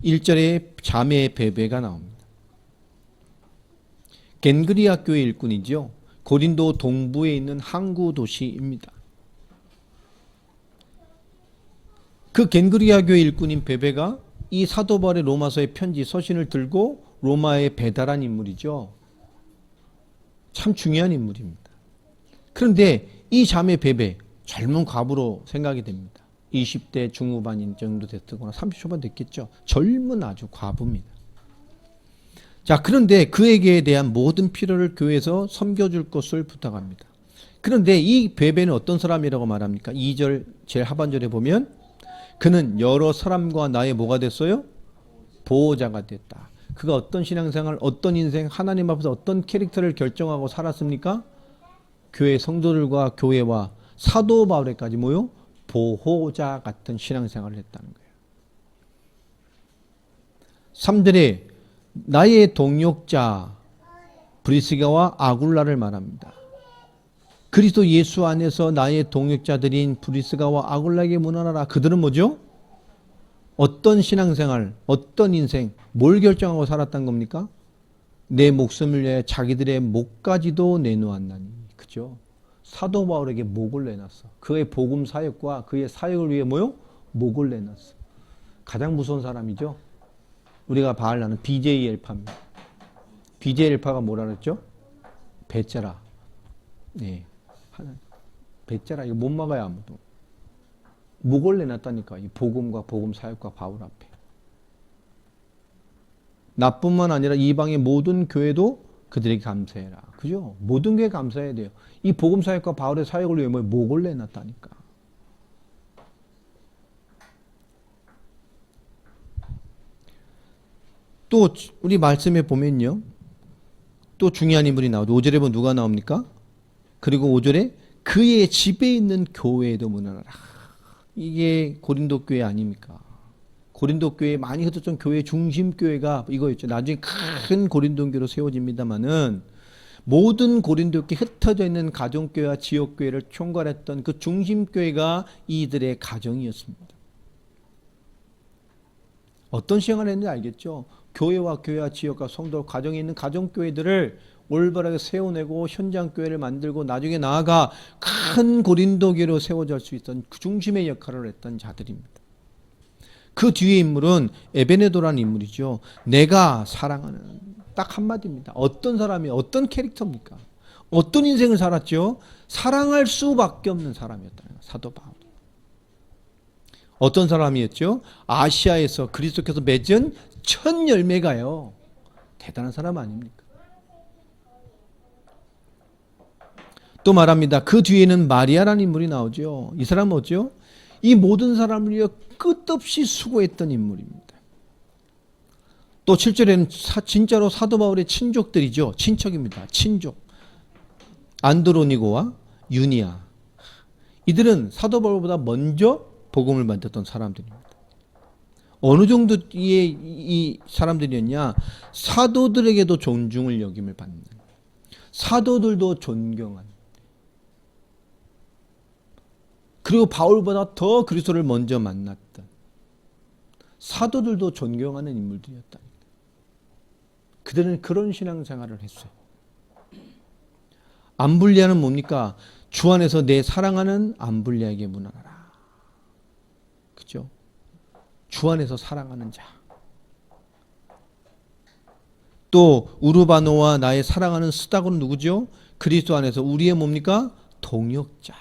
1절에 자매 베베가 나옵니다. 겐그리아 교회 일꾼이죠. 고린도 동부에 있는 항구 도시입니다. 그 겐그리아 교회 일꾼인 베베가 이 사도 바울의 로마서의 편지 서신을 들고 로마에 배달한 인물이죠. 참 중요한 인물입니다. 그런데 이 자매 베베 젊은 과부로 생각이 됩니다. 20대 중후반인 정도 됐거나 30초반 됐겠죠. 젊은 아주 과부입니다. 자, 그런데 그에게 대한 모든 필요를 교회에서 섬겨줄 것을 부탁합니다. 그런데 이 베베는 어떤 사람이라고 말합니까? 2절 제일 하반절에 보면 그는 여러 사람과 나의 뭐가 됐어요? 보호자가 됐다. 그가 어떤 신앙생활, 어떤 인생, 하나님 앞에서 어떤 캐릭터를 결정하고 살았습니까? 교회 성도들과 교회와 사도 바울에까지 뭐요? 보호자 같은 신앙생활을 했다는 거예요. 3절에 나의 동역자 브리스가와 아굴라를 말합니다. 그리스도 예수 안에서 나의 동역자들인 브리스가와 아굴라에게 문안하라. 그들은 뭐죠? 어떤 신앙생활, 어떤 인생, 뭘 결정하고 살았단 겁니까? 내 목숨을 위해 자기들의 목까지도 내놓았나니. 그죠? 사도 바울에게 목을 내놨어. 그의 복음 사역과 그의 사역을 위해 뭐요? 목을 내놨어. 가장 무서운 사람이죠. 우리가 바알라는 BJ 엘파입니다. BJ 엘파가 뭐라 그랬죠? 배째라. 네. 배째라. 이거 못 막아요, 아무도. 목을 내놨다니까. 이 복음과 복음 사역과 바울 앞에. 나뿐만 아니라 이방의 모든 교회도 그들에게 감사해라. 그죠? 모든 교회 감사해야 돼요. 이 복음 사역과 바울의 사역을 위해 목을 내놨다니까. 또 우리 말씀에 보면요. 또 중요한 인물이 나오죠. 5절에 보면 누가 나옵니까? 그리고 5절에 그의 집에 있는 교회에도 문안하라. 이게 고린도 교회 아닙니까? 고린도 교회 많이 흩어졌던 교회 중심 교회가 이거였죠. 나중에 큰 고린도 교회로 세워집니다만은 모든 고린도 교회 흩어져 있는 가정교회와 지역교회를 총괄했던 그 중심 교회가 이들의 가정이었습니다. 어떤 시행을 했는지 알겠죠? 교회와 지역과 성도, 가정에 있는 가정교회들을 올바르게 세워내고 현장교회를 만들고 나중에 나아가 큰 고린도교회로 세워질 수 있던 그 중심의 역할을 했던 자들입니다. 그 뒤에 인물은 에베네도라는 인물이죠. 내가 사랑하는 딱 한마디입니다. 어떤 사람이 어떤 캐릭터입니까? 어떤 인생을 살았죠? 사랑할 수밖에 없는 사람이었다는 거예요. 사도 바울이. 어떤 사람이었죠? 아시아에서 그리스도께서 맺은 첫 열매가요. 대단한 사람 아닙니까? 또 말합니다. 그 뒤에는 마리아라는 인물이 나오죠. 이 사람은 뭐죠? 이 모든 사람을 위해 끝없이 수고했던 인물입니다. 또 7절에는 진짜로 사도 바울의 친족들이죠. 친척입니다. 친족. 안드로니고와 유니아. 이들은 사도 바울보다 먼저 복음을 만졌던 사람들입니다. 어느 정도의 이 사람들이었냐? 사도들에게도 존중을 여김을 받는, 사도들도 존경한, 그리고 바울보다 더 그리스도를 먼저 만났던 사도들도 존경하는 인물들이었다. 그들은 그런 신앙생활을 했어요. 암블리아는 뭡니까? 주 안에서 내 사랑하는 암블리아에게 문안하라. 그죠? 주 안에서 사랑하는 자. 또 우르바노와 나의 사랑하는 스다고는 누구죠? 그리스도 안에서 우리의 뭡니까? 동역자.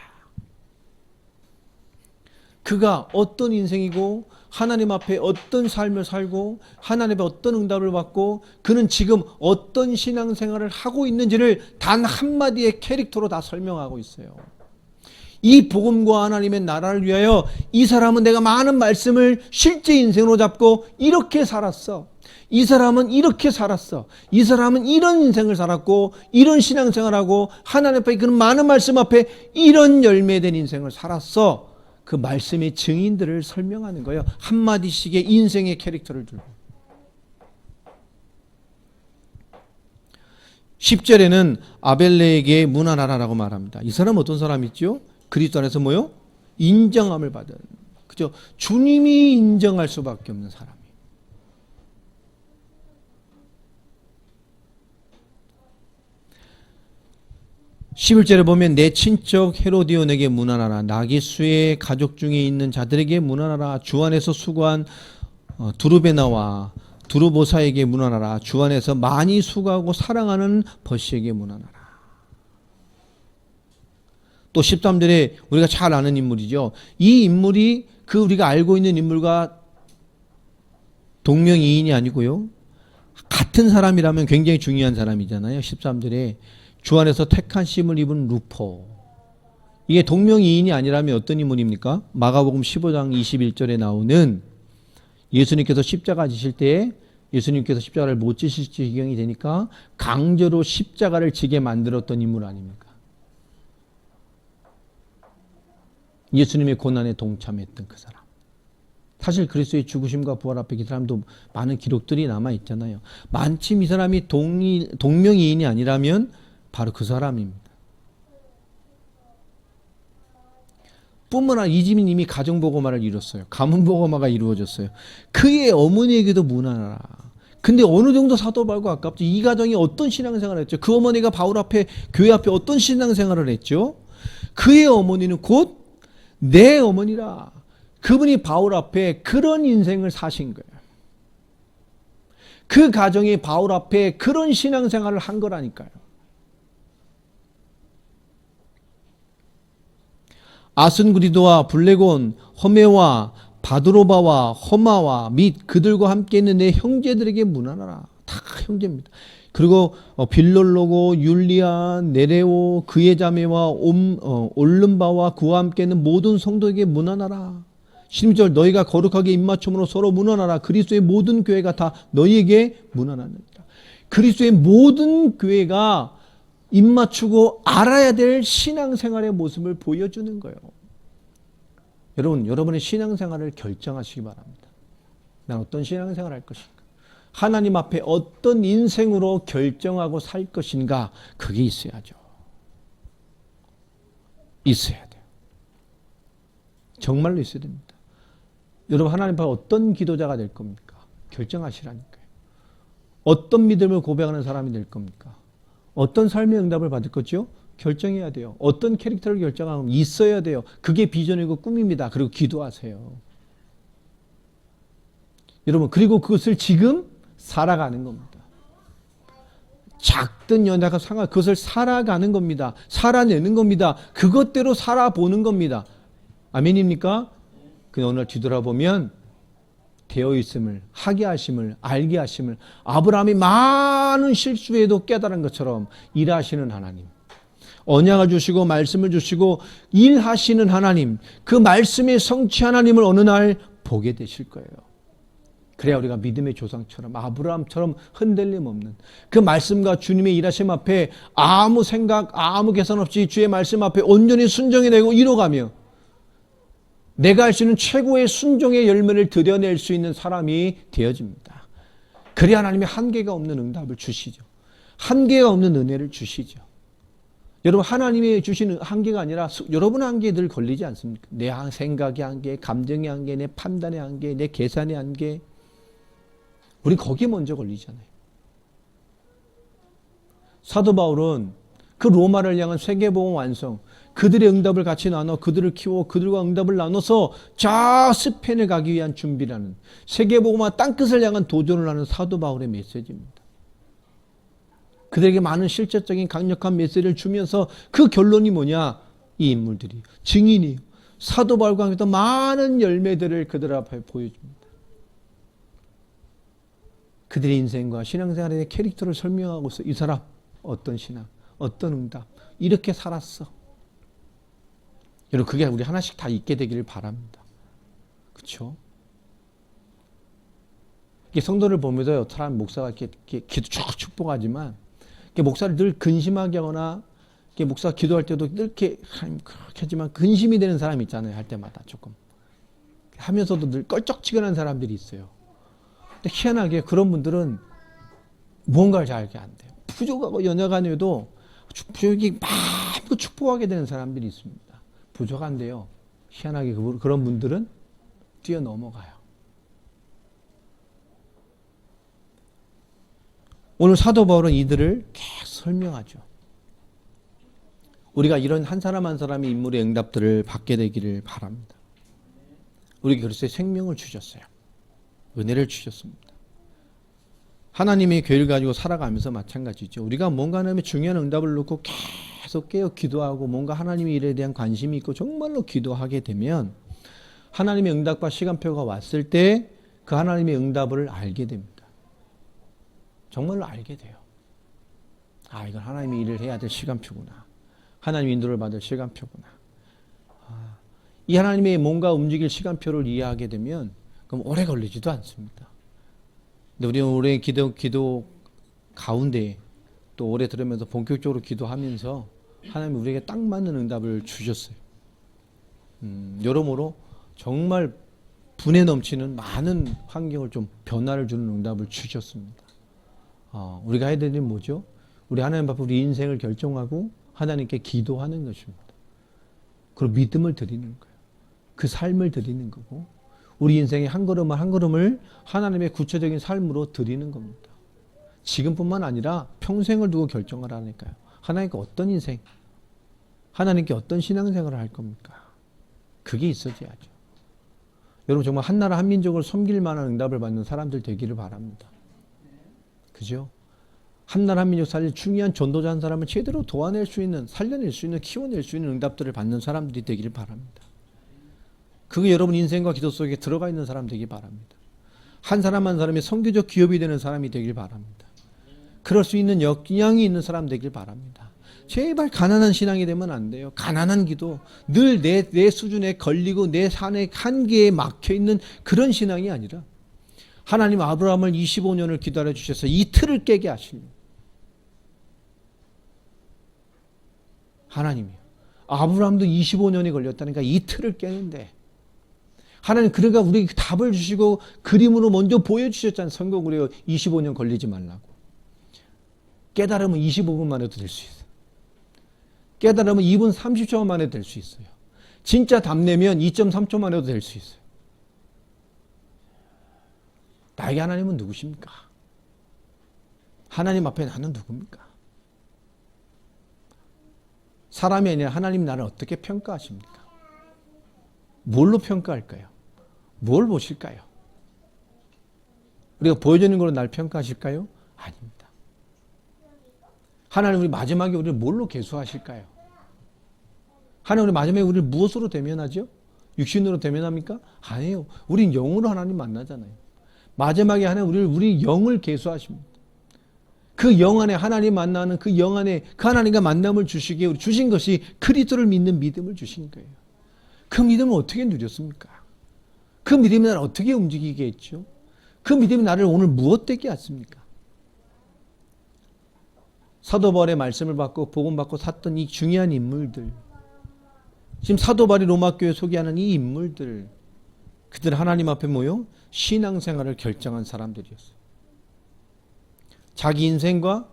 그가 어떤 인생이고 하나님 앞에 어떤 삶을 살고 하나님 앞에 어떤 응답을 받고 그는 지금 어떤 신앙생활을 하고 있는지를 단 한마디의 캐릭터로 다 설명하고 있어요. 이 복음과 하나님의 나라를 위하여 이 사람은 내가 많은 말씀을 실제 인생으로 잡고 이렇게 살았어. 이 사람은 이렇게 살았어. 이 사람은 이런 인생을 살았고 이런 신앙생활하고 하나님 앞에 그런 많은 말씀 앞에 이런 열매된 인생을 살았어. 그 말씀의 증인들을 설명하는 거예요. 한마디씩의 인생의 캐릭터를 들고. 10절에는 아벨레에게 문안하라라고 말합니다. 이 사람은 어떤 사람이죠? 그리스도 안에서 뭐요? 인정함을 받은. 그죠? 주님이 인정할 수밖에 없는 사람이에요. (11절에) 보면 내 친척 헤로디온에게 문안하라. 나기수의 가족 중에 있는 자들에게 문안하라. 주 안에서 수고한 두루베나와 두루보사에게 문안하라. 주 안에서 많이 수고하고 사랑하는 버시에게 문안하라. 또 13절에 우리가 잘 아는 인물이죠. 이 인물이 그 우리가 알고 있는 인물과 동명이인이 아니고요. 같은 사람이라면 굉장히 중요한 사람이잖아요. 13절에 주 안에서 택한 심을 입은 루포. 이게 동명이인이 아니라면 어떤 인물입니까? 마가복음 15장 21절에 나오는 예수님께서 십자가 지실 때에 예수님께서 십자가를 못 지실 지경이 되니까 강제로 십자가를 지게 만들었던 인물 아닙니까? 예수님의 고난에 동참했던 그 사람. 사실 그리스도의 죽으심과 부활 앞에 이 사람도 많은 기록들이 남아있잖아요. 마침 이 사람이 동명이인이 아니라면 바로 그 사람입니다. 뿐만 아니라 이집이 이미 가정보고마를 이뤘어요. 가문보고마가 이루어졌어요. 그의 어머니에게도 문안하라. 근데 어느 정도 사도바울과 가깝죠. 이 가정이 어떤 신앙생활을 했죠? 그 어머니가 바울 앞에 교회 앞에 어떤 신앙생활을 했죠? 그의 어머니는 곧 내 어머니라. 그분이 바울 앞에 그런 인생을 사신 거예요. 그 가정이 바울 앞에 그런 신앙생활을 한 거라니까요. 아순그리도와 블레곤, 허메와 바드로바와 허마와 및 그들과 함께 있는 내 형제들에게 문안하라. 다 형제입니다. 그리고 빌롤로고, 율리아, 네레오, 그의 자매와 올름바와 그와 함께 있는 모든 성도에게 문안하라. 16절 너희가 거룩하게 입맞춤으로 서로 문안하라. 그리스도의 모든 교회가 다 너희에게 문안합니다. 그리스도의 모든 교회가 입맞추고 알아야 될 신앙생활의 모습을 보여주는 거예요. 여러분, 여러분의 신앙생활을 결정하시기 바랍니다. 난 어떤 신앙생활을 할 것인가? 하나님 앞에 어떤 인생으로 결정하고 살 것인가? 그게 있어야죠. 있어야 돼요. 정말로 있어야 됩니다. 여러분, 하나님 앞에 어떤 기도자가 될 겁니까? 결정하시라니까요. 어떤 믿음을 고백하는 사람이 될 겁니까? 어떤 삶의 응답을 받을 거죠? 결정해야 돼요. 어떤 캐릭터를 결정하면 있어야 돼요. 그게 비전이고 꿈입니다. 그리고 기도하세요. 여러분, 그리고 그것을 지금 살아가는 겁니다. 작든 연약한 상황, 그것을 살아가는 겁니다. 살아내는 겁니다. 그것대로 살아보는 겁니다. 아멘입니까? 그 어느 날 뒤돌아보면 되어 있음을, 하게 하심을, 알게 하심을, 아브라함이 많은 실수에도 깨달은 것처럼 일하시는 하나님, 언약을 주시고 말씀을 주시고 일하시는 하나님, 그 말씀의 성취 하나님을 어느 날 보게 되실 거예요. 그래야 우리가 믿음의 조상처럼 아브라함처럼 흔들림 없는 그 말씀과 주님의 일하심 앞에 아무 생각, 아무 계산 없이 주의 말씀 앞에 온전히 순종이 되고 이뤄가며 내가 할 수 있는 최고의 순종의 열매를 드러낼 수 있는 사람이 되어집니다. 그래야 하나님이 한계가 없는 응답을 주시죠. 한계가 없는 은혜를 주시죠. 여러분, 하나님이 주시는 한계가 아니라 여러분의 한계에 늘 걸리지 않습니까? 내 생각의 한계, 감정의 한계, 내 판단의 한계, 내 계산의 한계. 우린 거기에 먼저 걸리잖아요. 사도 바울은 그 로마를 향한 세계복음 완성, 그들의 응답을 같이 나눠 그들을 키워 그들과 응답을 나눠서 저 스페인에 가기 위한 준비라는 세계복음화 땅끝을 향한 도전을 하는 사도 바울의 메시지입니다. 그들에게 많은 실제적인 강력한 메시지를 주면서 그 결론이 뭐냐? 이 인물들이 증인이에요. 사도 바울과 함께 많은 열매들을 그들 앞에 보여줍니다. 그들의 인생과 신앙생활의 캐릭터를 설명하고서 이 사람 어떤 신앙, 어떤 응답 이렇게 살았어. 여러분, 그게 우리 하나씩 다 있게 되기를 바랍니다. 그렇죠? 성도를 보면서 사람 목사가 이렇게 기도 쭉 축복하지만 목사를 늘 근심하게 하거나 목사가 기도할 때도 이렇게 하지만 근심이 되는 사람이 있잖아요. 할 때마다 조금 하면서도 늘 껄쩍지근한 사람들이 있어요. 근데 희한하게 그런 분들은 무언가를 잘 알게 안 돼요. 부족하고 연약한에도 부족이 마음껏 축복하게 되는 사람들이 있습니다. 부족한데요. 희한하게 그런 분들은 뛰어넘어가요. 오늘 사도 바울은 이들을 계속 설명하죠. 우리가 이런 한 사람 한 사람의 인물의 응답들을 받게 되기를 바랍니다. 우리 그리스도의 생명을 주셨어요. 은혜를 주셨습니다. 하나님의 교회를 가지고 살아가면서 마찬가지죠. 우리가 뭔가 하나님의 중요한 응답을 놓고 계속 깨어 기도하고 뭔가 하나님의 일에 대한 관심이 있고 정말로 기도하게 되면 하나님의 응답과 시간표가 왔을 때 그 하나님의 응답을 알게 됩니다. 정말로 알게 돼요. 아, 이건 하나님의 일을 해야 될 시간표구나. 하나님의 인도를 받을 시간표구나. 이 하나님의 뭔가 움직일 시간표를 이해하게 되면 그럼 오래 걸리지도 않습니다. 근데 우리는 오래 기도 가운데 또 오래 들으면서 본격적으로 기도하면서 하나님이 우리에게 딱 맞는 응답을 주셨어요. 여러모로 정말 분에 넘치는 많은 환경을 좀 변화를 주는 응답을 주셨습니다. 우리가 해야 될 일은 뭐죠? 우리 하나님 앞에 우리 인생을 결정하고 하나님께 기도하는 것입니다. 그리고 믿음을 드리는 거예요. 그 삶을 드리는 거고 우리 인생의 한 걸음 한 걸음을 하나님의 구체적인 삶으로 드리는 겁니다. 지금뿐만 아니라 평생을 두고 결정하라니까요. 하나님께 어떤 인생, 하나님께 어떤 신앙생활을 할 겁니까? 그게 있어야죠. 여러분 정말 한 나라 한 민족을 섬길 만한 응답을 받는 사람들 되기를 바랍니다. 그죠? 한 나라 한 민족 살릴 중요한 전도자 한 사람을 제대로 도와낼 수 있는, 살려낼 수 있는, 키워낼 수 있는 응답들을 받는 사람들이 되기를 바랍니다. 그게 여러분 인생과 기도 속에 들어가 있는 사람 되기 바랍니다. 한 사람 한 사람이 선교적 기업이 되는 사람이 되길 바랍니다. 그럴 수 있는 역량이 있는 사람 되길 바랍니다. 제발 가난한 신앙이 되면 안 돼요. 가난한 기도, 늘 내 수준에 걸리고 내 산의 한계에 막혀있는 그런 신앙이 아니라 하나님 아브라함을 25년을 기다려 주셔서 이 틀을 깨게 하시는 하나님이요. 아브라함도 25년이 걸렸다니까 이 틀을 깨는데 하나님 그러니까 우리에게 답을 주시고 그림으로 먼저 보여주셨잖아요. 성경으로 25년 걸리지 말라고. 깨달으면 25분 만에도 될 수 있어요. 깨달으면 2분 30초 만에 될 수 있어요. 진짜 답내면 2.3초 만에도 될 수 있어요. 나에게 하나님은 누구십니까? 하나님 앞에 나는 누굽니까? 사람이 아니라 하나님 나를 어떻게 평가하십니까? 뭘로 평가할까요? 뭘 보실까요? 우리가 보여주는 걸로 날 평가하실까요? 아닙니다. 하나님 우리 마지막에 우리를 뭘로 계수하실까요? 하나님 우리 마지막에 우리를 무엇으로 대면하죠? 육신으로 대면합니까? 아니에요. 우린 영으로 하나님 만나잖아요. 마지막에 하나님 우리 영을 계수하십니다. 그 영 안에 하나님 만나는 그 영 안에 그 하나님과 만남을 주시기에 우리 주신 것이 그리스도를 믿는 믿음을 주신 거예요. 그 믿음을 어떻게 누렸습니까? 그 믿음이 나를 어떻게 움직이게 했죠? 그 믿음이 나를 오늘 무엇 되게 했습니까? 사도 바울의 말씀을 받고 복음 받고 샀던 이 중요한 인물들 지금 사도 바울이 로마 교회 소개하는 이 인물들, 그들은 하나님 앞에 모여 신앙생활을 결정한 사람들이었어요. 자기 인생과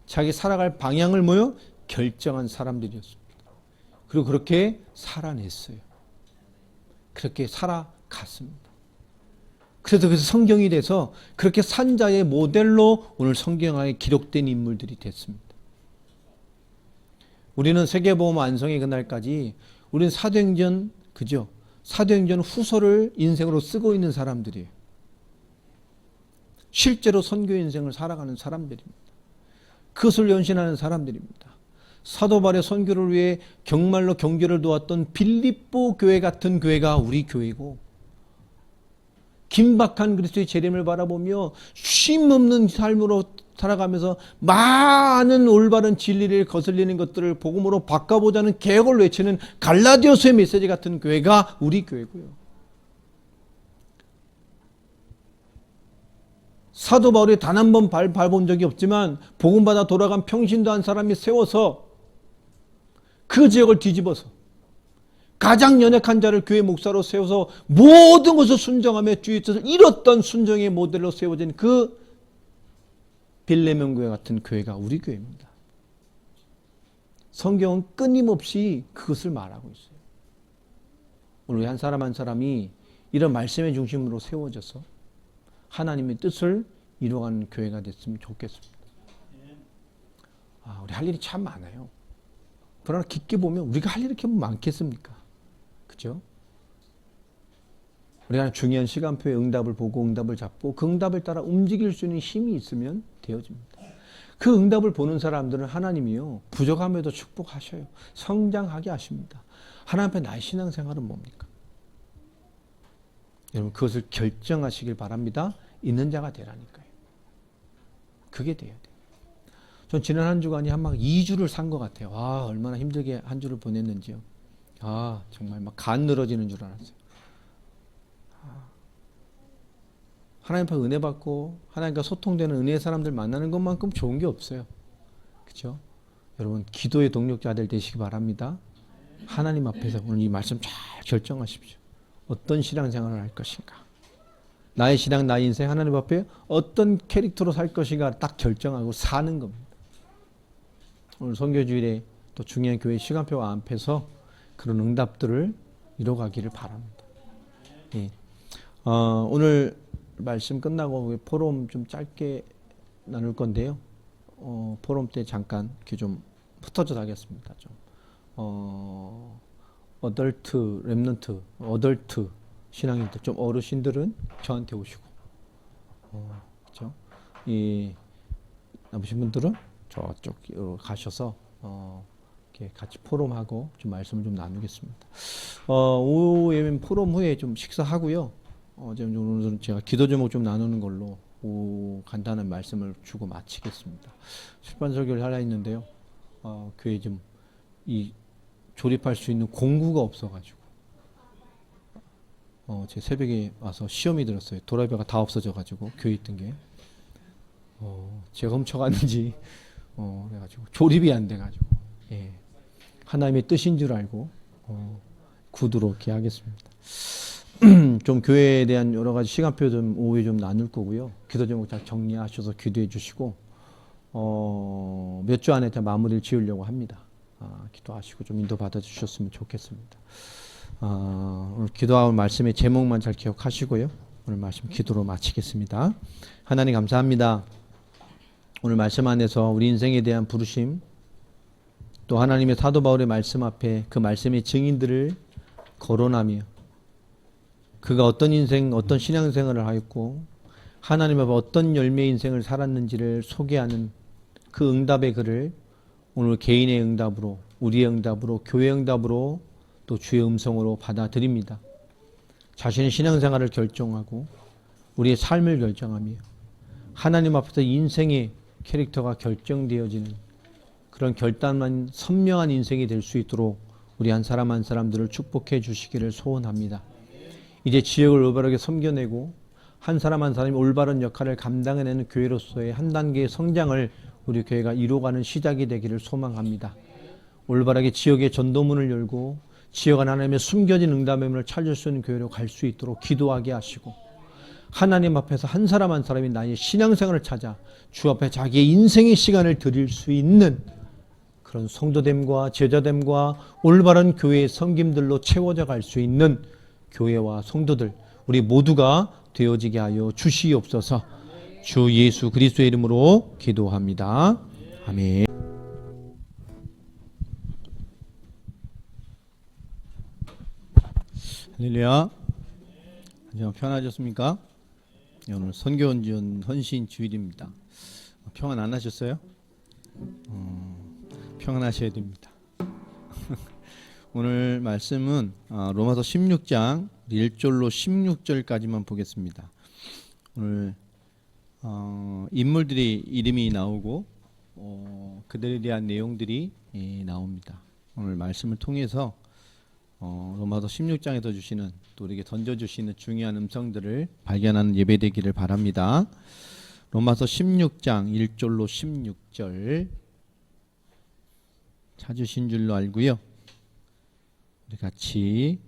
자기 살아갈 방향을 모여 결정한 사람들이었습니다. 그리고 그렇게 살아냈어요. 그렇게 살아갔습니다. 그래서 성경이 돼서 그렇게 산 자의 모델로 오늘 성경에 기록된 인물들이 됐습니다. 우리는 세계보험 완성의 그날까지 우리는 사도행전, 그죠? 사도행전 후서를 인생으로 쓰고 있는 사람들이에요. 실제로 선교 인생을 살아가는 사람들입니다. 그것을 연신하는 사람들입니다. 사도 바울의 선교를 위해 정말로 경계를 도왔던 빌립보 교회 같은 교회가 우리 교회고, 긴박한 그리스도의 재림을 바라보며 쉼없는 삶으로 살아가면서 많은 올바른 진리를 거슬리는 것들을 복음으로 바꿔보자는 계획을 외치는 갈라디아서의 메시지 같은 교회가 우리 교회고요. 사도 바울이 단 한 번 밟아본 적이 없지만 복음받아 돌아간 평신도 한 사람이 세워서 그 지역을 뒤집어서 가장 연약한 자를 교회 목사로 세워서 모든 것을 순종하며 주의 뜻을 이뤘던 순종의 모델로 세워진 그 빌레몬 교회 같은 교회가 우리 교회입니다. 성경은 끊임없이 그것을 말하고 있어요. 오늘 한 사람 한 사람이 이런 말씀의 중심으로 세워져서 하나님의 뜻을 이루어가는 교회가 됐으면 좋겠습니다. 우리 할 일이 참 많아요. 그러나 깊게 보면 우리가 할 일이 이렇게 많겠습니까? 그죠? 우리가 중요한 시간표에 응답을 보고 응답을 잡고 그 응답을 따라 움직일 수 있는 힘이 있으면 되어집니다. 그 응답을 보는 사람들은 하나님이요, 부족함에도 축복하셔요. 성장하게 하십니다. 하나님 앞에 나의 신앙생활은 뭡니까? 여러분, 그것을 결정하시길 바랍니다. 있는 자가 되라니까요. 그게 돼야 돼요. 전 지난 한 주간이 한 막 2주를 산 것 같아요. 얼마나 힘들게 한 주를 보냈는지요. 정말 막 간 늘어지는 줄 알았어요. 하나님 앞에 은혜 받고 하나님과 소통되는 은혜의 사람들 만나는 것만큼 좋은 게 없어요. 그렇죠? 여러분, 기도의 동력자들 되시기 바랍니다. 하나님 앞에서 오늘 이 말씀 잘 결정하십시오. 어떤 신앙생활을 할 것인가? 나의 신앙, 나의 인생 하나님 앞에 어떤 캐릭터로 살 것인가 딱 결정하고 사는 겁니다. 오늘 선교주일에 또 중요한 교회 시간표 앞에서 그런 응답들을 이뤄가기를 바랍니다. 예. 오늘 말씀 끝나고 포럼 좀 짧게 나눌 건데요. 포럼 때 잠깐 좀 흩어져 가겠습니다. 좀 어덜트, 렘넌트, 어덜트 신앙인들, 좀 어르신들은 저한테 오시고, 그렇죠? 이 남으신 분들은 저쪽으로 가셔서 이렇게 같이 포럼하고 좀 말씀을 좀 나누겠습니다. 오후 포럼 후에 좀 식사하고요. 오늘은 제가 기도 제목 좀 나누는 걸로 간단한 말씀을 주고 마치겠습니다. 출판 설교를 하려 했는데요. 교회 좀 조립할 수 있는 공구가 없어가지고 제 새벽에 와서 시험이 들었어요. 도라이버가 다 없어져가지고 교회 있던 게 제가 훔쳐갔는지 그래가지고 조립이 안 돼가지고 하나님의 뜻인 줄 알고 구두로 이렇게 하겠습니다. 좀 교회에 대한 여러 가지 시간표 좀 오후에 좀 나눌 거고요. 기도 제목 잘 정리하셔서 기도해 주시고 몇 주 안에 다 마무리를 지으려고 합니다. 기도하시고 좀 인도 받아 주셨으면 좋겠습니다. 오늘 기도할 말씀의 제목만 잘 기억하시고요. 오늘 말씀 기도로 마치겠습니다. 하나님 감사합니다. 오늘 말씀 안에서 우리 인생에 대한 부르심, 또 하나님의 사도 바울의 말씀 앞에 그 말씀의 증인들을 거론하며 그가 어떤 인생, 어떤 신앙생활을 하였고 하나님 앞에 어떤 열매의 인생을 살았는지를 소개하는 그 응답의 글을 오늘 개인의 응답으로, 우리의 응답으로, 교회의 응답으로 또 주의 음성으로 받아들입니다. 자신의 신앙생활을 결정하고 우리의 삶을 결정하며 하나님 앞에서 인생의 캐릭터가 결정되어지는 그런 결단만 선명한 인생이 될 수 있도록 우리 한 사람 한 사람들을 축복해 주시기를 소원합니다. 이제 지역을 올바르게 섬겨내고 한 사람 한 사람이 올바른 역할을 감당해내는 교회로서의 한 단계의 성장을 우리 교회가 이루어가는 시작이 되기를 소망합니다. 올바르게 지역의 전도문을 열고 지어간 하나님의 숨겨진 응답의 문을 찾을 수 있는 교회로 갈 수 있도록 기도하게 하시고, 하나님 앞에서 한 사람 한 사람이 나의 신앙생활을 찾아 주 앞에 자기의 인생의 시간을 드릴 수 있는 그런 성도됨과 제자됨과 올바른 교회의 섬김들로 채워져 갈 수 있는 교회와 성도들, 우리 모두가 되어지게 하여 주시옵소서. 주 예수 그리스도의 이름으로 기도합니다. 아멘. 할렐루야. 편안하셨습니까? 오늘 선교원전 헌신 주일입니다. 평안 안 하셨어요? 평안하셔야 됩니다. 오늘 말씀은 로마서 16장 1절로 16절까지만 보겠습니다. 오늘 인물들이 이름이 나오고 그들에 대한 내용들이 나옵니다. 오늘 말씀을 통해서 로마서 16장에서 주시는, 또 우리에게 던져주시는 중요한 음성들을 발견하는 예배되기를 바랍니다. 로마서 16장 1절로 16절 찾으신 줄로 알고요. 우리 같이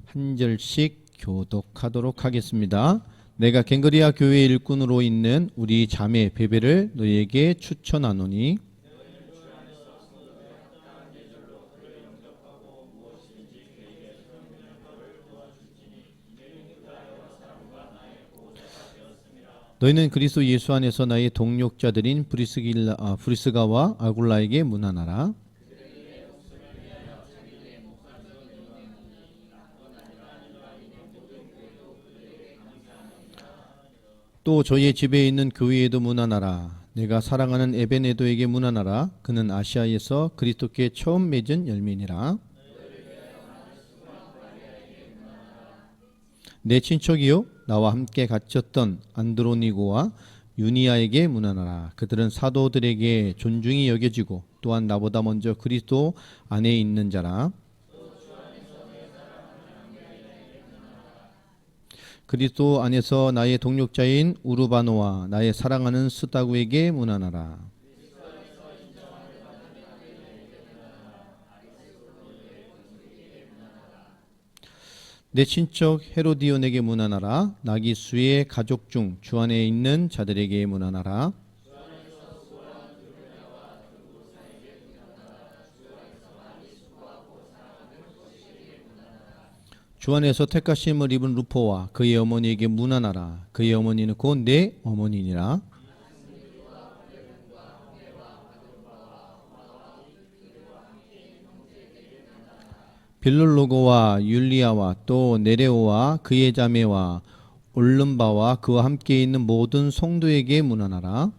한 절씩 교독하도록 하겠습니다. 내가 갱그리아 교회 일꾼으로 있는 우리 자매 베베를 너희에게 추천하노니 너희는 그리스도 예수 안에서 나의 동력자들인 브리스가와 아굴라에게 문안하라. 또 저희의 집에 있는 교회에도 문안하라. 내가 사랑하는 에베네도에게 문안하라. 그는 아시아에서 그리스도께 처음 맺은 열매니라. 내 친척이요 나와 함께 갇혔던 안드로니고와 유니아에게 문안하라. 그들은 사도들에게 존중이 여겨지고 또한 나보다 먼저 그리스도 안에 있는 자라. 그리스도 안에서 나의 동력자인 우르바노와 나의 사랑하는 스다구에게 문안하라. 내 친척 헤로디온에게 문안하라. 나기수의 가족 중 주 안에 있는 자들에게 문안하라. 주 안에서 택하심을 입은 루포와 그의 어머니에게 문안하라. 그의 어머니는 곧 내 어머니니라. 빌룰로고와 율리아와 또 네레오와 그의 자매와 올름바와 그와 함께 있는 모든 성도에게 문안하라.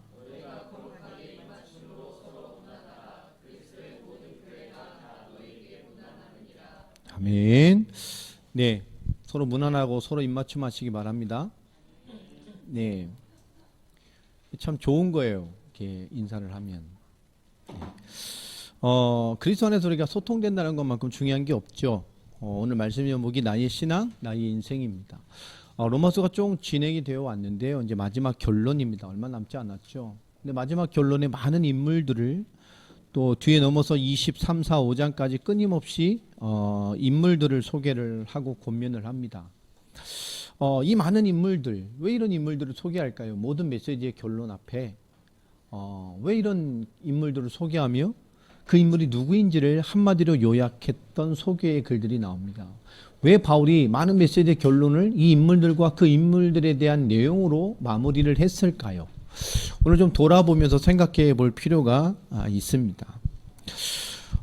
아멘. 네, 서로 문안하고 서로 입맞춤하시기 바랍니다. 네, 참 좋은 거예요. 이렇게 인사를 하면. 네. 그리스도 안에서 우리가 소통된다는 것만큼 중요한 게 없죠. 오늘 말씀 제목이 나의 신앙, 나의 인생입니다. 로마서가 좀 진행이 되어 왔는데요. 이제 마지막 결론입니다. 얼마 남지 않았죠. 근데 마지막 결론에 많은 인물들을 또 뒤에 넘어서 23, 4, 5장까지 끊임없이 인물들을 소개를 하고 권면을 합니다. 이 많은 인물들, 왜 이런 인물들을 소개할까요? 모든 메시지의 결론 앞에 왜 이런 인물들을 소개하며 그 인물이 누구인지를 한마디로 요약했던 소개의 글들이 나옵니다. 왜 바울이 많은 메시지의 결론을 이 인물들과 그 인물들에 대한 내용으로 마무리를 했을까요? 오늘 좀 돌아보면서 생각해 볼 필요가 있습니다.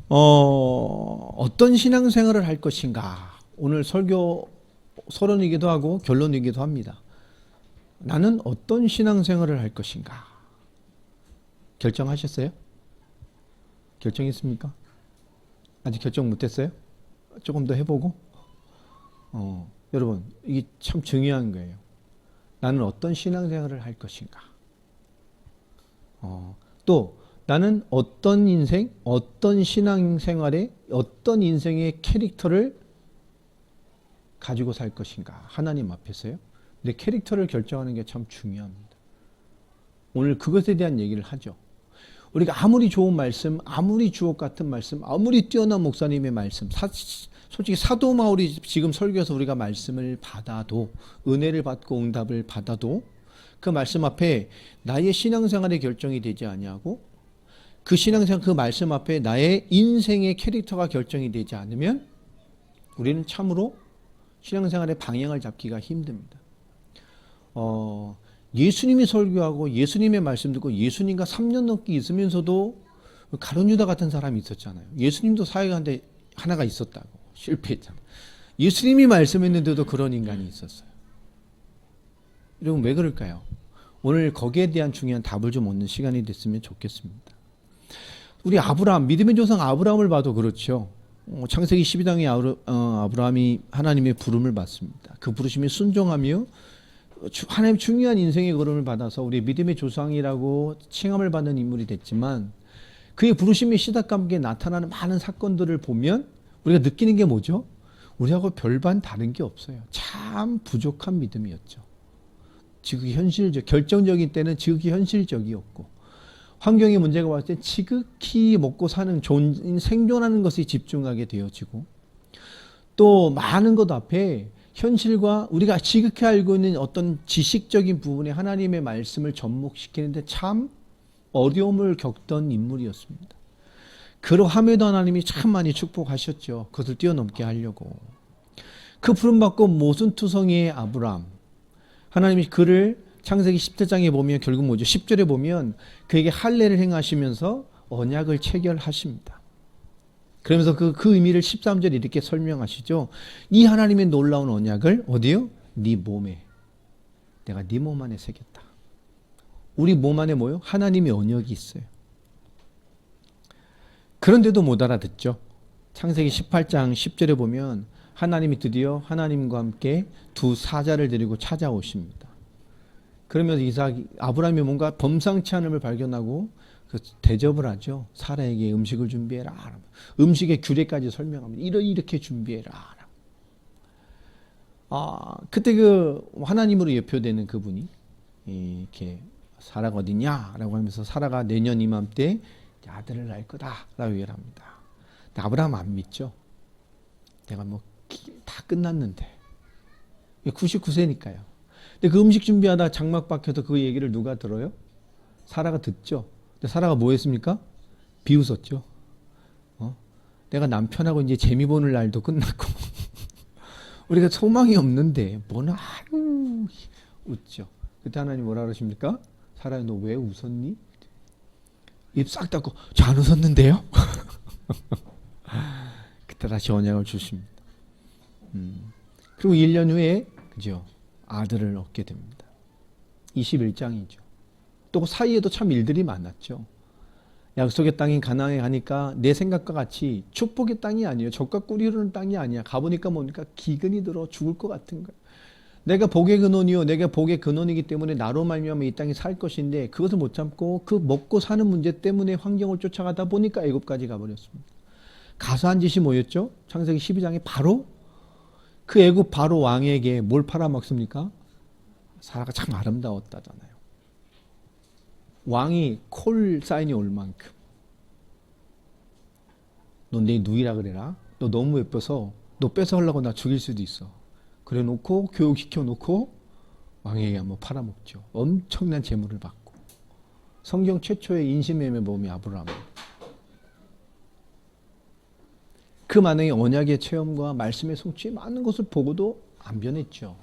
어떤 신앙생활을 할 것인가? 오늘 설교 서론이기도 하고 결론이기도 합니다. 나는 어떤 신앙생활을 할 것인가? 결정하셨어요? 결정했습니까? 아직 결정 못했어요? 조금 더 해보고? 여러분, 이게 참 중요한 거예요. 나는 어떤 신앙생활을 할 것인가? 또 나는 어떤 인생, 어떤 신앙생활에 어떤 인생의 캐릭터를 가지고 살 것인가? 하나님 앞에서요. 내 캐릭터를 결정하는 게 참 중요합니다. 오늘 그것에 대한 얘기를 하죠. 우리가 아무리 좋은 말씀, 아무리 주옥 같은 말씀, 아무리 뛰어난 목사님의 말씀, 솔직히 사도 바울이 지금 설교에서 우리가 말씀을 받아도, 은혜를 받고 응답을 받아도 그 말씀 앞에 나의 신앙생활의 결정이 되지 아니하고, 그 신앙생활, 그 말씀 앞에 나의 인생의 캐릭터가 결정이 되지 않으면 우리는 참으로 신앙생활의 방향을 잡기가 힘듭니다. 예수님이 설교하고 예수님의 말씀 듣고 예수님과 3년 넘게 있으면서도 가룟 유다 같은 사람이 있었잖아요. 예수님도 사역하는데 하나가 있었다고 실패했잖아요. 예수님이 말씀했는데도 그런 인간이 있었어요. 여러분 왜 그럴까요? 오늘 거기에 대한 중요한 답을 좀 얻는 시간이 됐으면 좋겠습니다. 우리 아브라함, 믿음의 조상 아브라함을 봐도 그렇죠. 창세기 12장에 아브라함이 하나님의 부름을 받습니다. 그 부르심에 순종하며 하나님 중요한 인생의 걸음을 받아서 우리 믿음의 조상이라고 칭함을 받는 인물이 됐지만, 그의 부르심의 시작과 나타나는 많은 사건들을 보면 우리가 느끼는 게 뭐죠? 우리하고 별반 다른 게 없어요. 참 부족한 믿음이었죠. 지극히 현실적, 결정적인 때는 지극히 현실적이었고, 환경의 문제가 왔을 때 지극히 먹고 사는 생존하는 것에 집중하게 되어지고, 또 많은 것 앞에 현실과 우리가 지극히 알고 있는 어떤 지식적인 부분에 하나님의 말씀을 접목시키는데 참 어려움을 겪던 인물이었습니다. 그러함에도 하나님이 참 많이 축복하셨죠. 그것을 뛰어넘게 하려고. 그 부름받고 모순투성이의 아브라함, 하나님이 그를 창세기 10장에 보면 결국 뭐죠? 10절에 보면 그에게 할례를 행하시면서 언약을 체결하십니다. 그러면서 그 의미를 13절에 이렇게 설명하시죠. 이 하나님의 놀라운 언약을 어디요? 네 몸에, 내가 네 몸 안에 새겼다. 우리 몸 안에 뭐요? 하나님의 언약이 있어요. 그런데도 못 알아듣죠. 창세기 18장 10절에 보면 하나님이 드디어 하나님과 함께 두 사자를 데리고 찾아오십니다. 그러면서 아브라함이 뭔가 범상치 않음을 발견하고 그 대접을 하죠. 사라에게 음식을 준비해라. 음식의 규례까지 설명합니다. 이렇게 준비해라. 그때 그 하나님으로 예표되는 그분이 이렇게 사라가 어디냐라고 하면서 사라가 내년 이맘때 아들을 낳을 거다라고 얘기를 합니다. 근데 아브라함 안 믿죠. 내가 뭐 다 끝났는데 99세니까요. 근데 그 음식 준비하다 장막 박혀서 그 얘기를 누가 들어요? 사라가 듣죠. 근데 사라가 뭐 했습니까? 비웃었죠. 내가 남편하고 이제 재미 보는 날도 끝났고 우리가 소망이 없는데 뭐나 아유 웃죠. 그때 하나님 뭐라 그러십니까? 사라야 너 왜 웃었니? 입 싹 닫고 저 안 웃었는데요? 그때 다시 언약을 주십니다. 그리고 1년 후에 그죠? 아들을 얻게 됩니다. 21장이죠. 또 그 사이에도 참 일들이 많았죠. 약속의 땅인 가나안에 가니까 내 생각과 같이 축복의 땅이 아니에요. 젖과 꿀이 흐르는 땅이 아니야. 가보니까 뭡니까? 기근이 들어 죽을 것 같은 거예요. 내가 복의 근원이요. 내가 복의 근원이기 때문에 나로 말미암아 이 땅에 살 것인데 그것을 못 참고 그 먹고 사는 문제 때문에 환경을 쫓아가다 보니까 애굽까지 가버렸습니다. 가서 한 짓이 뭐였죠? 창세기 12장에 바로 그 애굽 바로 왕에게 뭘 팔아먹습니까? 사라가 참 아름다웠다잖아요. 왕이 콜 사인이 올 만큼 너 내 누이라 그래라. 너 너무 예뻐서 너 뺏어가려고 나 죽일 수도 있어. 그래 놓고 교육시켜 놓고 왕에게 한번 팔아먹죠. 엄청난 재물을 받고. 성경 최초의 인신매매 모험이 아브라함. 그 많은 언약의 체험과 말씀의 성취에 많은 것을 보고도 안 변했죠.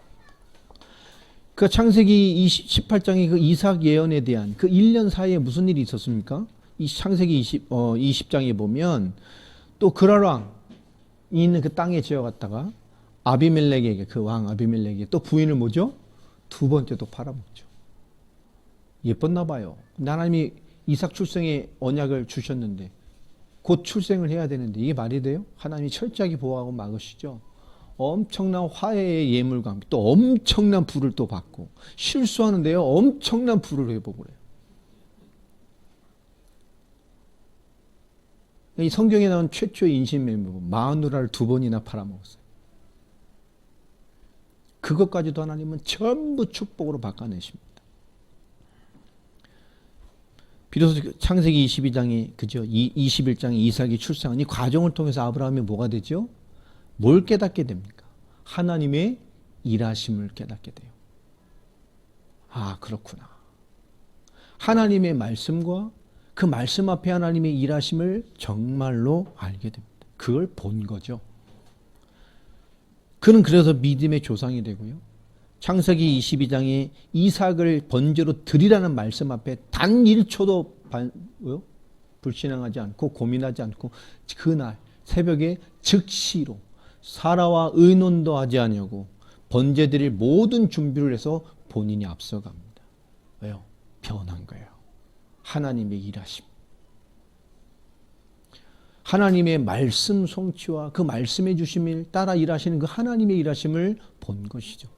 그 창세기 18장의 그 이삭 예언에 대한 그 1년 사이에 무슨 일이 있었습니까? 이 창세기 20장에 보면 또 그랄왕이 있는 그 땅에 지어갔다가 아비멜렉에게 그 왕 아비멜렉에게 또 부인을 뭐죠? 두 번째 또 팔아먹죠. 예뻤나 봐요. 하나님이 이삭 출생의 언약을 주셨는데 곧 출생을 해야 되는데 이게 말이 돼요? 하나님이 철저하게 보호하고 막으시죠. 엄청난 화해의 예물과 함께 또 엄청난 불을 또 받고 실수하는데요 엄청난 불을 회복을 해요. 이 성경에 나온 최초의 인신매매범 마누라를 2번이나 팔아먹었어요. 그것까지도 하나님은 전부 축복으로 바꿔내십니다. 비로소 창세기 22장이 그죠? 21장에 이삭이 출생한 이 과정을 통해서 아브라함이 뭐가 되죠? 뭘 깨닫게 됩니까? 하나님의 일하심을 깨닫게 돼요. 아, 그렇구나. 하나님의 말씀과 그 말씀 앞에 하나님의 일하심을 정말로 알게 됩니다. 그걸 본 거죠. 그는 그래서 믿음의 조상이 되고요. 창세기 22장에 이삭을 번제로 드리라는 말씀 앞에 단 1초도 불신앙하지 않고 고민하지 않고 그날 새벽에 즉시로 사라와 의논도 하지 않냐고 번제 드릴 모든 준비를 해서 본인이 앞서갑니다. 왜요? 변한 거예요. 하나님의 일하심. 하나님의 말씀 성취와 그 말씀해 주심을 따라 일하시는 그 하나님의 일하심을 본 것이죠.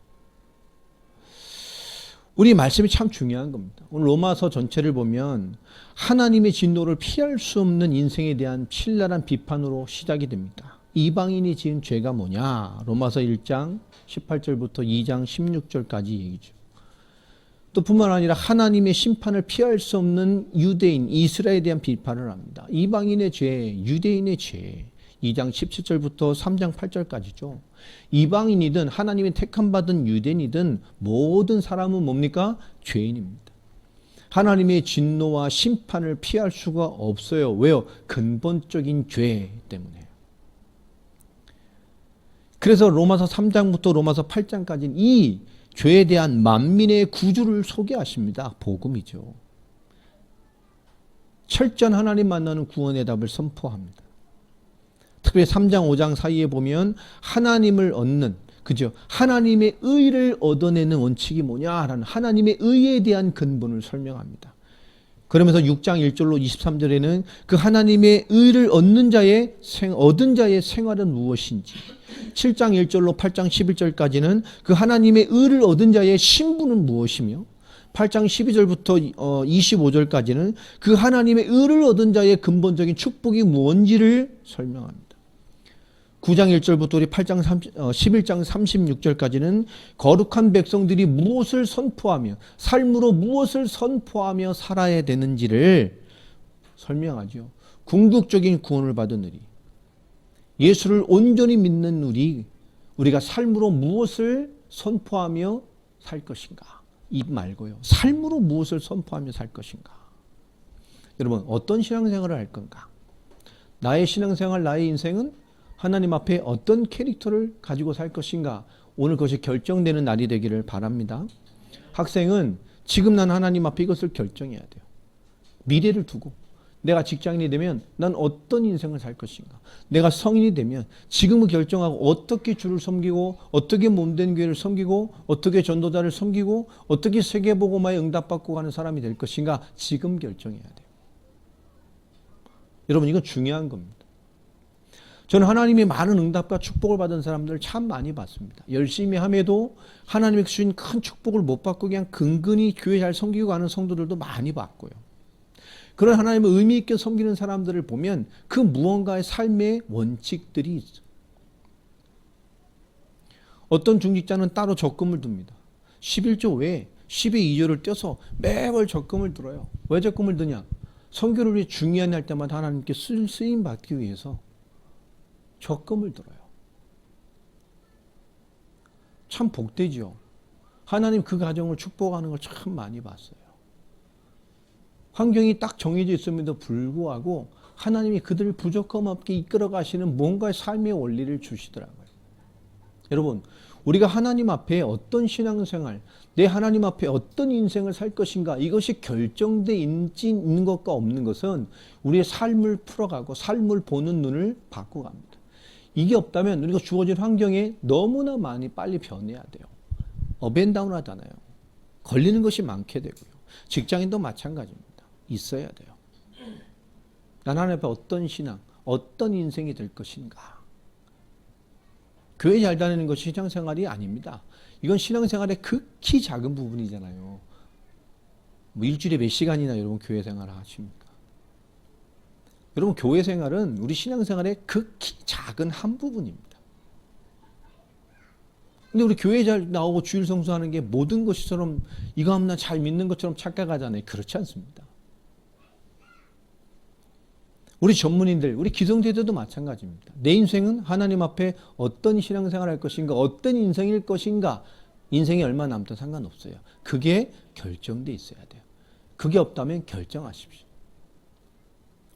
우리 말씀이 참 중요한 겁니다. 오늘 로마서 전체를 보면 하나님의 진노를 피할 수 없는 인생에 대한 신랄한 비판으로 시작이 됩니다. 이방인이 지은 죄가 뭐냐? 로마서 1장 18절부터 2장 16절까지 얘기죠. 또 뿐만 아니라 하나님의 심판을 피할 수 없는 유대인, 이스라엘에 대한 비판을 합니다. 이방인의 죄, 유대인의 죄. 2장 17절부터 3장 8절까지죠. 이방인이든 하나님의 택함 받은 유대인이든 모든 사람은 뭡니까? 죄인입니다. 하나님의 진노와 심판을 피할 수가 없어요. 왜요? 근본적인 죄 때문에. 그래서 로마서 3장부터 로마서 8장까지는 이 죄에 대한 만민의 구주를 소개하십니다. 복음이죠. 철저한 하나님 만나는 구원의 답을 선포합니다. 특별히 3장 5장 사이에 보면 하나님을 얻는, 그죠? 하나님의 의를 얻어내는 원칙이 뭐냐라는 하나님의 의에 대한 근본을 설명합니다. 그러면서 6장 1절로 23절에는 그 하나님의 의를 얻은 자의 생활은 무엇인지, 7장 1절로 8장 11절까지는 그 하나님의 의를 얻은 자의 신분은 무엇이며, 8장 12절부터 25절까지는 그 하나님의 의를 얻은 자의 근본적인 축복이 뭔지를 설명합니다. 9장 1절부터 우리 11장 36절까지는 거룩한 백성들이 무엇을 선포하며 삶으로 무엇을 선포하며 살아야 되는지를 설명하죠. 궁극적인 구원을 받은 우리, 예수를 온전히 믿는 우리가 삶으로 무엇을 선포하며 살 것인가? 입 말고요. 삶으로 무엇을 선포하며 살 것인가? 여러분, 어떤 신앙생활을 할 건가? 나의 신앙생활, 나의 인생은 하나님 앞에 어떤 캐릭터를 가지고 살 것인가? 오늘 그것이 결정되는 날이 되기를 바랍니다. 학생은 지금 난 하나님 앞에 이것을 결정해야 돼요. 미래를 두고 내가 직장인이 되면 난 어떤 인생을 살 것인가? 내가 성인이 되면 지금은 결정하고 어떻게 주를 섬기고 어떻게 몸된 교회를 섬기고 어떻게 전도자를 섬기고 어떻게 세계복음화에 응답받고 가는 사람이 될 것인가? 지금 결정해야 돼요. 여러분, 이건 중요한 겁니다. 저는 하나님의 많은 응답과 축복을 받은 사람들을 참 많이 봤습니다. 열심히 함에도 하나님의 주신 큰 축복을 못 받고 그냥 근근히 교회 잘 섬기고 가는 성도들도 많이 봤고요. 그런 하나님을 의미 있게 섬기는 사람들을 보면 그 무언가의 삶의 원칙들이 있어요. 어떤 중직자는 따로 적금을 둡니다. 11조 외에 10의 2조를 떼서 매월 적금을 들어요. 왜 적금을 드냐? 선교를 위해 중요한 할 때마다 하나님께 쓰임 받기 위해서 적금을 들어요. 참 복되지요. 하나님 그 가정을 축복하는 걸 참 많이 봤어요. 환경이 딱 정해져 있음에도 불구하고 하나님이 그들을 부족함 없게 이끌어 가시는 뭔가의 삶의 원리를 주시더라고요. 여러분, 우리가 하나님 앞에 어떤 신앙생활, 내 하나님 앞에 어떤 인생을 살 것인가, 이것이 결정되어 있는 것과 없는 것은 우리의 삶을 풀어가고 삶을 보는 눈을 바꿔갑니다. 이게 없다면 우리가 주어진 환경에 너무나 많이 빨리 변해야 돼요. 업앤다운 하잖아요. 걸리는 것이 많게 되고요. 직장인도 마찬가지입니다. 있어야 돼요. 난 하나님 앞에 어떤 신앙, 어떤 인생이 될 것인가. 교회 잘 다니는 것이 신앙생활이 아닙니다. 이건 신앙생활의 극히 작은 부분이잖아요. 뭐 일주일에 몇 시간이나 여러분 교회 생활을 하십니까? 여러분, 교회 생활은 우리 신앙생활의 극히 작은 한 부분입니다. 근데 우리 교회 잘 나오고 주일 성수하는 게 모든 것처럼 이거 하면 잘 믿는 것처럼 착각하잖아요. 그렇지 않습니다. 우리 전문인들, 우리 기성세대도 마찬가지입니다. 내 인생은 하나님 앞에 어떤 신앙생활을 할 것인가, 어떤 인생일 것인가, 인생이 얼마 남든 상관없어요. 그게 결정돼 있어야 돼요. 그게 없다면 결정하십시오.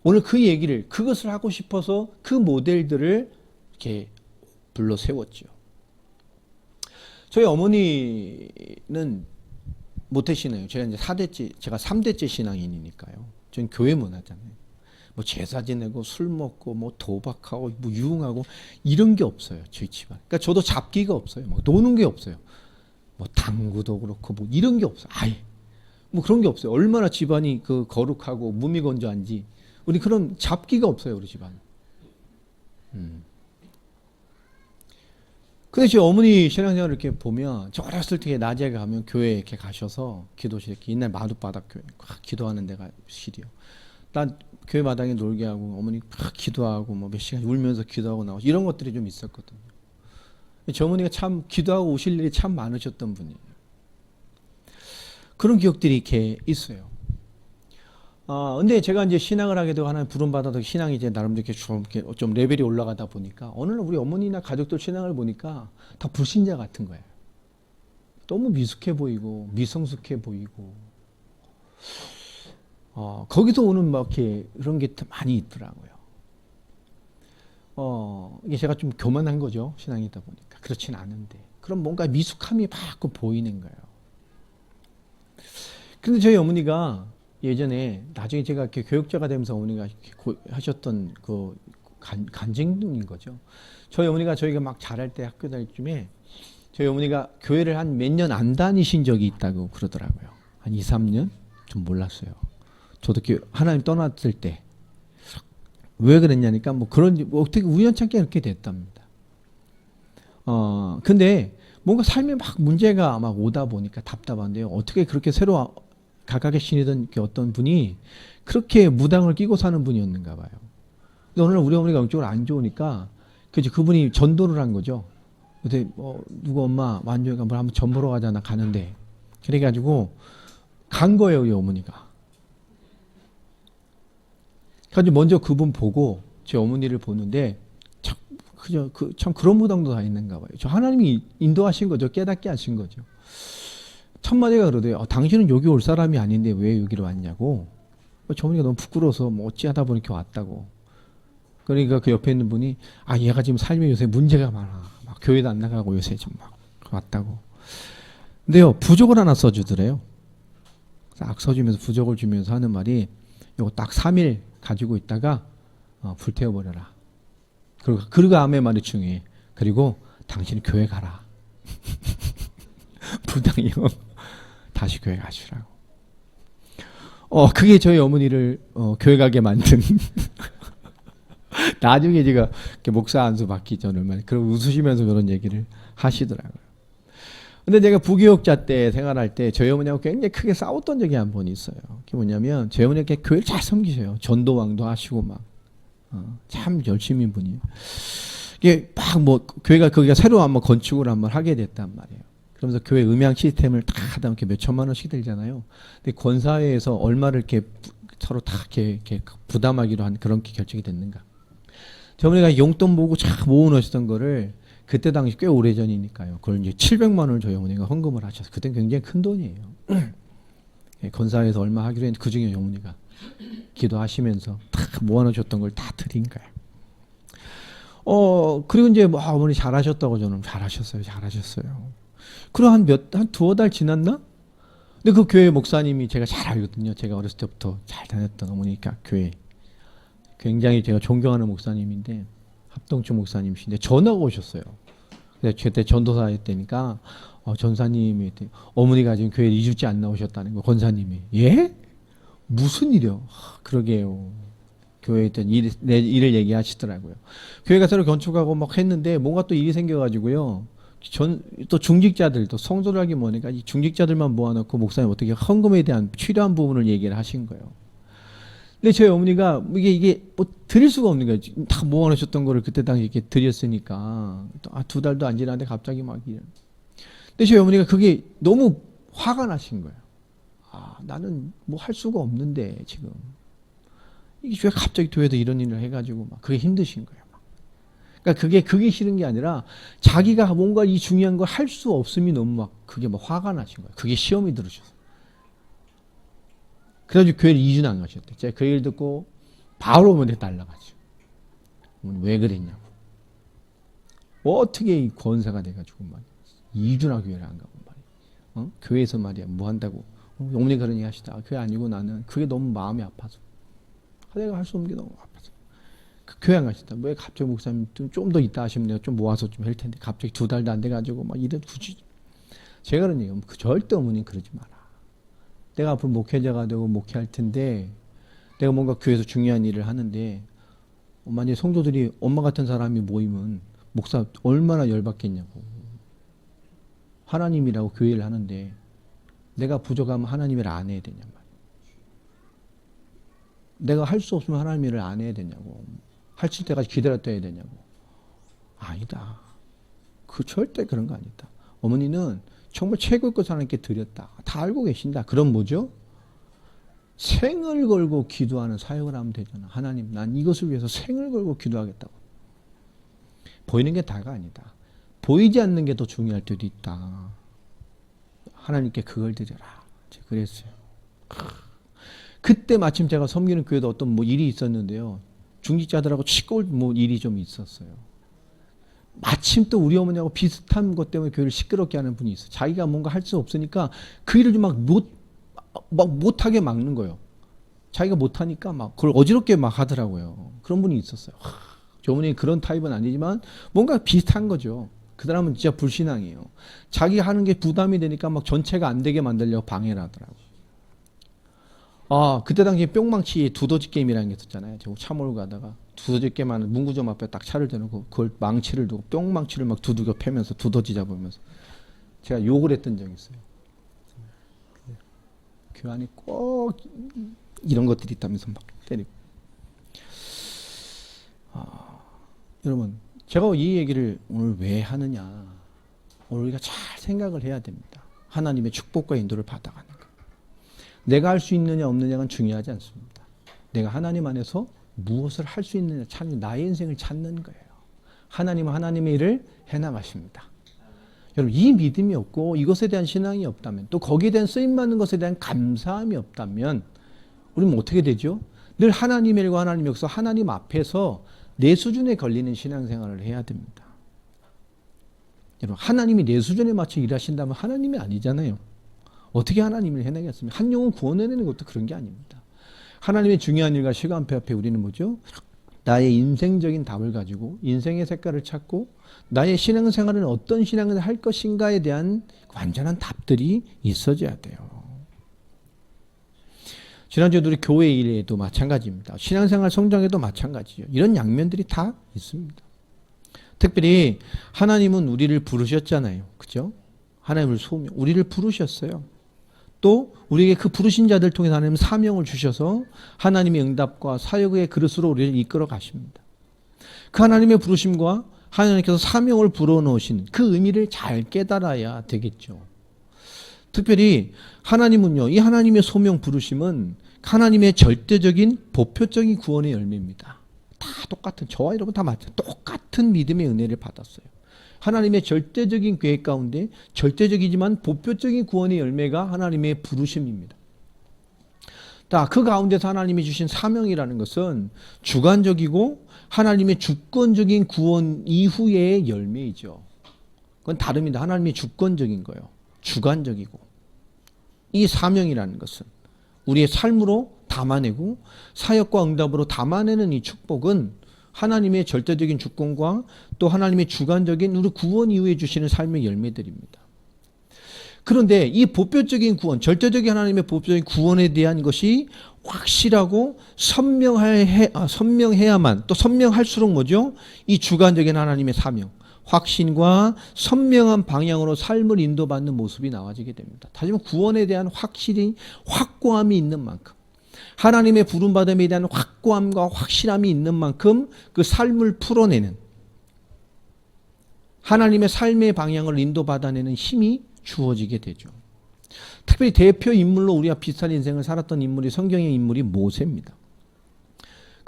오늘 그 얘기를, 그것을 하고 싶어서 그 모델들을 이렇게 불러 세웠죠. 저희 어머니는 모태신앙이에요. 제가 이제 4대째, 제가 3대째 신앙인이니까요. 전 교회 문화잖아요. 뭐 제사 지내고 술 먹고 뭐 도박하고 뭐 유흥하고 이런 게 없어요. 저희 집안. 그러니까 저도 잡기가 없어요. 막 노는 게 없어요. 뭐 당구도 그렇고 뭐 이런 게 없어요. 아예. 뭐 그런 게 없어요. 얼마나 집안이 그 거룩하고 무미건조한지. 우리 그런 잡기가 없어요. 우리 집안. 근데 제 어머니 신앙생활을 이렇게 보면, 저 어렸을 때 낮에 가면 교회에 이렇게 가셔서 기도실, 이렇게 옛날 마룻바닥 교회, 기도하는 데가 실이요. 난 교회 마당에 놀게 하고, 어머니 막 기도하고, 뭐 몇 시간 울면서 기도하고 나오고, 이런 것들이 좀 있었거든요. 저 어머니가 참 기도하고 오실 일이 참 많으셨던 분이에요. 그런 기억들이 이렇게 있어요. 근데 제가 이제 신앙을 하게 되고 하나님 부름받아서 신앙이 이제 나름대로 이렇게 좀 레벨이 올라가다 보니까 어느 날 우리 어머니나 가족들 신앙을 보니까 다 불신자 같은 거예요. 너무 미숙해 보이고 미성숙해 보이고 거기서 오는 막 이렇게 그런 게 많이 있더라고요. 이게 제가 좀 교만한 거죠. 신앙이다 보니까. 그렇진 않은데. 그럼 뭔가 미숙함이 막 보이는 거예요. 근데 저희 어머니가 예전에 나중에 제가 이렇게 교육자가 되면서 어머니가 하셨던 그 간증인 거죠. 저희 어머니가 저희가 막 자랄 때 학교 다닐 쯤에 저희 어머니가 교회를 한 몇 년 안 다니신 적이 있다고 그러더라고요. 한 2, 3년? 좀 몰랐어요. 저도 하나님 떠났을 때. 왜 그랬냐니까 뭐 그런, 뭐 어떻게 우연찮게 이렇게 됐답니다. 근데 뭔가 삶에 막 문제가 막 오다 보니까 답답한데요. 어떻게 그렇게 새로 각각의 신이던 어떤 분이 그렇게 무당을 끼고 사는 분이었는가 봐요. 근데 오늘 우리 어머니가 영적으로 안 좋으니까 그분이 전도를 한 거죠. 근데 누구 엄마 완전히 뭘 한번 전 보러 가자, 나 가는데. 그래가지고 간 거예요, 우리 어머니가. 그래서 먼저 그분 보고 제 어머니를 보는데 참 그런 무당도 다 있는가 봐요. 저 하나님이 인도하신 거죠. 깨닫게 하신 거죠. 첫 마디가 그러대요. 당신은 여기 올 사람이 아닌데 왜 여기로 왔냐고. 저 어머니가 너무 부끄러워서 뭐 어찌하다 보니 이렇게 왔다고. 그러니까 그 옆에 있는 분이 얘가 지금 삶에 요새 문제가 많아. 막 교회도 안 나가고 요새 좀 막 왔다고. 근데요, 부족을 하나 써주더래요. 딱 써주면서 부족을 주면서 하는 말이 요거 딱 3일 가지고 있다가 불태워버려라. 그리고 그 다음에 말이 중요해. 그리고 당신은 교회 가라. 부당이요. 다시 교회 가시라고. 그게 저희 어머니를 교회 가게 만든. 나중에 제가 목사 안수 받기 전에 그럼 웃으시면서 그런 얘기를 하시더라고요. 근데 제가 부교육자 때 생활할 때 저희 어머니하고 굉장히 크게 싸웠던 적이 한 번 있어요. 그게 뭐냐면 저희 어머니가 교회를 잘 섬기셔요. 전도왕도 하시고 막 참 열심히 분이에요. 이게 막 뭐 교회가 거기가 새로 한번 건축을 한번 하게 됐단 말이에요. 그러면서 교회 음향 시스템을 다 하다 보니까 몇 천만 원씩 들잖아요. 근데 권사회에서 얼마를 이렇게 서로 다 이렇게 부담하기로 한 그런 결정이 됐는가. 저번에 용돈 보고 쫙 모아놓으셨던 거를 그때 당시 꽤 오래전이니까요. 그걸 이제 700만 원을 저희 어머니가 헌금을 하셔서 그때 굉장히 큰 돈이에요. 권사회에서 얼마 하기로 했는데 그 중에 어머니가 기도하시면서 다 모아놓으셨던 걸 다 드린 거예요. 그리고 이제 뭐 어머니 잘하셨다고 저는 잘하셨어요. 그리고 한 두어 달 지났나? 근데 그 교회 목사님이 제가 잘 알거든요. 제가 어렸을 때부터 잘 다녔던 어머니가 교회. 굉장히 제가 존경하는 목사님인데 합동주 목사님이신데 전화가 오셨어요. 그때 전도사 때니까 전사님이 어머니가 지금 교회 2주째 안 나오셨다는 거. 권사님이 예? 무슨 일이요? 그러게요. 교회에 있던 일을 얘기하시더라고요. 교회가 새로 건축하고 막 했는데 뭔가 또 일이 생겨가지고요. 또 중직자들, 또 성도를 하기 뭐니까 이 중직자들만 모아놓고 목사님 어떻게 헌금에 대한 필요한 부분을 얘기를 하신 거예요. 근데 저희 어머니가 이게 뭐 드릴 수가 없는 거예요. 다 모아놓으셨던 거를 그때 당시 이렇게 드렸으니까 2달도 안 지났는데 갑자기 막 이런. 근데 저희 어머니가 그게 너무 화가 나신 거예요. 나는 뭐 할 수가 없는데 지금 이게 왜 갑자기 교회에서 이런 일을 해가지고 막 그게 힘드신 거예요. 막. 그러니까 그게 싫은 게 아니라 자기가 뭔가 이 중요한 걸 할 수 없음이 너무 막 그게 막 화가 나신 거예요. 그게 시험이 들으셔서. 그래가지고 교회를 2주 안 가셨대. 제가 그 얘기를 듣고 바로 어머니에 날라가죠. 왜 그랬냐고. 어떻게 이 권사가 돼가지고 막 2주나 교회를 안 가고 말이야. 교회에서 말이야 뭐 한다고. 어머니 그런 얘기 하시다. 그게 아니고 나는 그게 너무 마음이 아파서. 내가 할 수 없는 게 너무 아파서. 그 교회 안 가시다. 왜 갑자기 목사님 좀 더 있다 하시면 내가 좀 모아서 좀 할 텐데 갑자기 2달도 안 돼가지고 막 이래 굳이. 제가 그런 얘기하면 절대 어머니 그러지 마라. 내가 앞으로 목회자가 되고 목회할 텐데 내가 뭔가 교회에서 중요한 일을 하는데 만약에 성도들이 엄마 같은 사람이 모이면 목사 얼마나 열받겠냐고. 하나님이라고 교회를 하는데 내가 부족하면 하나님 일을 안 해야 되냐 말이야. 내가 할 수 없으면 하나님 일을 안 해야 되냐고. 할 때까지 기다렸다 해야 되냐고. 아니다. 그 절대 그런 거 아니다. 어머니는 정말 최고의 것을 하나님께 드렸다. 다 알고 계신다. 그럼 뭐죠? 생을 걸고 기도하는 사역을 하면 되잖아. 하나님, 난 이것을 위해서 생을 걸고 기도하겠다고. 보이는 게 다가 아니다. 보이지 않는 게 더 중요할 때도 있다. 하나님께 그걸 드려라. 제가 그랬어요. 그때 마침 제가 섬기는 교회도 어떤 뭐 일이 있었는데요. 중직자들하고 시골 뭐 일이 좀 있었어요. 마침 또 우리 어머니하고 비슷한 것 때문에 교회를 시끄럽게 하는 분이 있어요. 자기가 뭔가 할 수 없으니까 그 일을 좀 못하게 막는 거예요. 자기가 못하니까 막 그걸 어지럽게 막 하더라고요. 그런 분이 있었어요. 저 어머니 그런 타입은 아니지만 뭔가 비슷한 거죠. 그 사람은 진짜 불신앙이에요. 자기가 하는 게 부담이 되니까 막 전체가 안 되게 만들려고 방해를 하더라고요. 그때 당시에 뿅망치 두더지 게임이라는 게 있었잖아요. 제가 차 몰고 가다가 두더지 게임하는 문구점 앞에 딱 차를 대놓고 그걸 망치를 두고 뿅망치를 막 두들겨 패면서 두더지 잡으면서 제가 욕을 했던 적이 있어요. 교회 안에 꼭 이런 것들이 있다면서 막 때리고. 여러분, 제가 이 얘기를 오늘 왜 하느냐. 오늘 우리가 잘 생각을 해야 됩니다. 하나님의 축복과 인도를 받아가는 것. 내가 할 수 있느냐 없느냐가 중요하지 않습니다. 내가 하나님 안에서 무엇을 할 수 있느냐 찾는 나의 인생을 찾는 거예요. 하나님은 하나님의 일을 해나가십니다. 여러분 이 믿음이 없고 이것에 대한 신앙이 없다면 또 거기에 대한 쓰임받는 것에 대한 감사함이 없다면 우리는 어떻게 되죠? 늘 하나님의 일과 하나님의 역사 하나님 앞에서 내 수준에 걸리는 신앙생활을 해야 됩니다. 여러분 하나님이 내 수준에 맞춰 일하신다면 하나님이 아니잖아요. 어떻게 하나님을 해내겠습니까? 한 영혼 구원해내는 것도 그런 게 아닙니다. 하나님의 중요한 일과 시간표 앞에 우리는 뭐죠? 나의 인생적인 답을 가지고 인생의 색깔을 찾고 나의 신앙생활은 어떤 신앙을 할 것인가에 대한 완전한 답들이 있어져야 돼요. 지난주에 우리 교회 일에도 마찬가지입니다. 신앙생활 성장에도 마찬가지죠. 이런 양면들이 다 있습니다. 특별히 하나님은 우리를 부르셨잖아요. 그죠? 하나님을 소명, 우리를 부르셨어요. 또 우리에게 그 부르신 자들 통해서 하나님 사명을 주셔서 하나님의 응답과 사역의 그릇으로 우리를 이끌어 가십니다. 그 하나님의 부르심과 하나님께서 사명을 불어넣으신 그 의미를 잘 깨달아야 되겠죠. 특별히 하나님은요, 이 하나님의 소명 부르심은 하나님의 절대적인 보편적인 구원의 열매입니다. 다 똑같은, 저와 여러분 다 맞죠. 똑같은 믿음의 은혜를 받았어요. 하나님의 절대적인 계획 가운데 절대적이지만 보편적인 구원의 열매가 하나님의 부르심입니다. 그 가운데서 하나님이 주신 사명이라는 것은 주관적이고 하나님의 주권적인 구원 이후의 열매이죠. 그건 다릅니다. 하나님의 주권적인 거예요. 주관적이고. 이 사명이라는 것은 우리의 삶으로 담아내고 사역과 응답으로 담아내는 이 축복은 하나님의 절대적인 주권과 또 하나님의 주관적인 우리 구원 이후에 주시는 삶의 열매들입니다. 그런데 이 보편적인 구원, 절대적인 하나님의 보편적인 구원에 대한 것이 확실하고 선명해야만 또 선명할수록 뭐죠? 이 주관적인 하나님의 사명, 확신과 선명한 방향으로 삶을 인도받는 모습이 나와지게 됩니다. 다시 말해 구원에 대한 확고함이 있는 만큼 하나님의 부름받음에 대한 확고함과 확실함이 있는 만큼 그 삶을 풀어내는 하나님의 삶의 방향을 인도받아내는 힘이 주어지게 되죠. 특별히 대표 인물로 우리와 비슷한 인생을 살았던 인물이 성경의 인물이 모세입니다.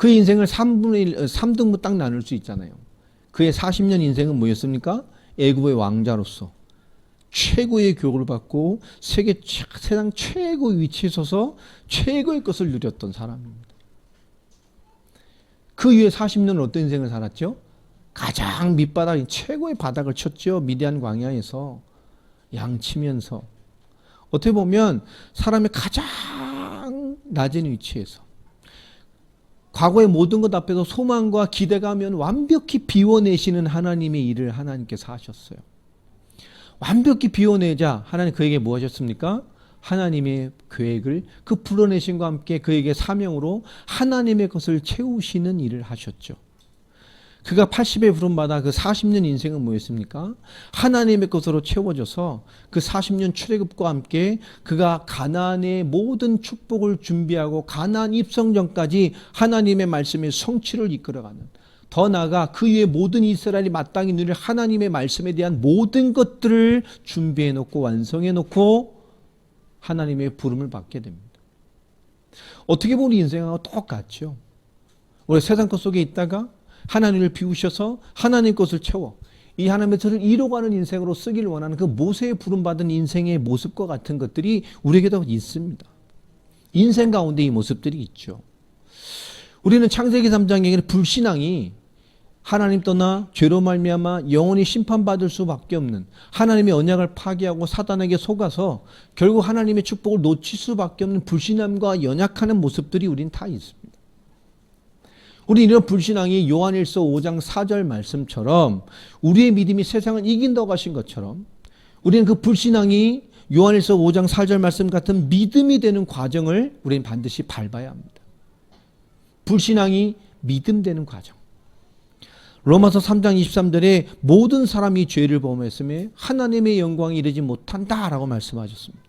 그 인생을 3분의 1, 3등분 딱 나눌 수 있잖아요. 그의 40년 인생은 뭐였습니까? 애굽의 왕자로서 최고의 교육을 받고 세상 최고의 위치에 서서 최고의 것을 누렸던 사람입니다. 그 이후에 40년은 어떤 인생을 살았죠? 가장 밑바닥, 최고의 바닥을 쳤죠. 미디안 광야에서 양치면서. 어떻게 보면 사람의 가장 낮은 위치에서 과거의 모든 것 앞에서 소망과 기대가면 완벽히 비워내시는 하나님의 일을 하나님께서 하셨어요. 완벽히 비워내자 하나님 그에게 뭐 하셨습니까? 하나님의 계획을 그 불어내심과 함께 그에게 사명으로 하나님의 것을 채우시는 일을 하셨죠. 그가 80에 부름받아 그 40년 인생은 뭐였습니까? 하나님의 것으로 채워져서 그 40년 출애굽과 함께 그가 가나안의 모든 축복을 준비하고 가나안 입성 전까지 하나님의 말씀의 성취를 이끌어가는, 더 나아가 그 위에 모든 이스라엘이 마땅히 누릴 하나님의 말씀에 대한 모든 것들을 준비해 놓고 완성해 놓고 하나님의 부름을 받게 됩니다. 어떻게 보면 인생하고 똑같죠. 우리 세상 것 속에 있다가 하나님을 비우셔서 하나님 것을 채워 이 하나님의 뜻을 이루어가는 인생으로 쓰기를 원하는 그 모세의 부름받은 인생의 모습과 같은 것들이 우리에게도 있습니다. 인생 가운데 이 모습들이 있죠. 우리는 창세기 3장에 불신앙이 하나님 떠나 죄로 말미암아 영원히 심판받을 수밖에 없는, 하나님의 언약을 파기하고 사단에게 속아서 결국 하나님의 축복을 놓칠 수밖에 없는 불신함과 연약하는 모습들이 우린 다 있습니다. 우리 이런 불신앙이 요한일서 5장 4절 말씀처럼 우리의 믿음이 세상을 이긴다고 하신 것처럼 우리는 그 불신앙이 요한일서 5장 4절 말씀 같은 믿음이 되는 과정을 우리는 반드시 밟아야 합니다. 불신앙이 믿음 되는 과정. 로마서 3장 23절에 모든 사람이 죄를 범했으며 하나님의 영광에 이르지 못한다라고 말씀하셨습니다.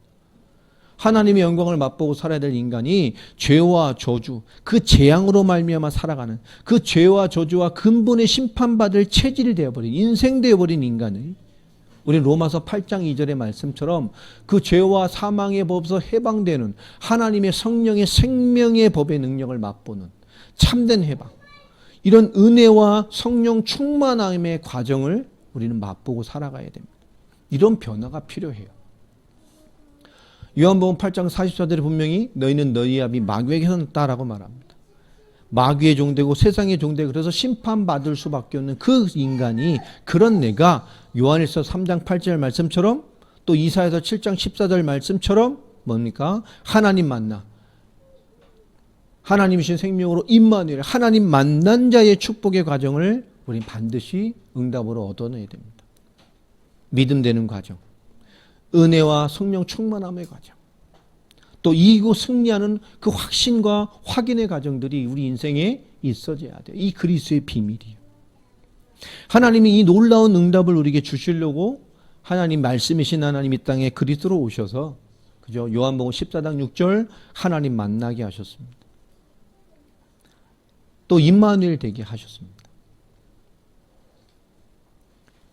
하나님의 영광을 맛보고 살아야 될 인간이 죄와 저주, 그 재앙으로 말미암아 살아가는 그 죄와 저주와 근본의 심판받을 체질이 되어버린, 인생 되어버린 인간의, 우리 로마서 8장 2절의 말씀처럼 그 죄와 사망의 법에서 해방되는 하나님의 성령의 생명의 법의 능력을 맛보는 참된 해방, 이런 은혜와 성령 충만함의 과정을 우리는 맛보고 살아가야 됩니다. 이런 변화가 필요해요. 요한복음 8장 44절에 분명히 너희는 너희의 아비 마귀에게 속았다라고 말합니다. 마귀의 종되고 세상의 종되고 그래서 심판받을 수밖에 없는 그 인간이, 그런 내가 요한일서 3장 8절 말씀처럼 또 이사야서 7장 14절 말씀처럼 뭡니까? 하나님 만나, 하나님이신 생명으로 임마누엘, 하나님 만난 자의 축복의 과정을 우리는 반드시 응답으로 얻어내야 됩니다. 믿음 되는 과정, 은혜와 성령 충만함의 과정, 또 이기고 승리하는 그 확신과 확인의 과정들이 우리 인생에 있어져야 돼요. 이 그리스도의 비밀이에요. 하나님이 이 놀라운 응답을 우리에게 주시려고 하나님 말씀이신 하나님 이 땅에 그리스도로 오셔서, 그죠? 요한복음 14장 6절 하나님 만나게 하셨습니다. 또 임마누엘 되게 하셨습니다.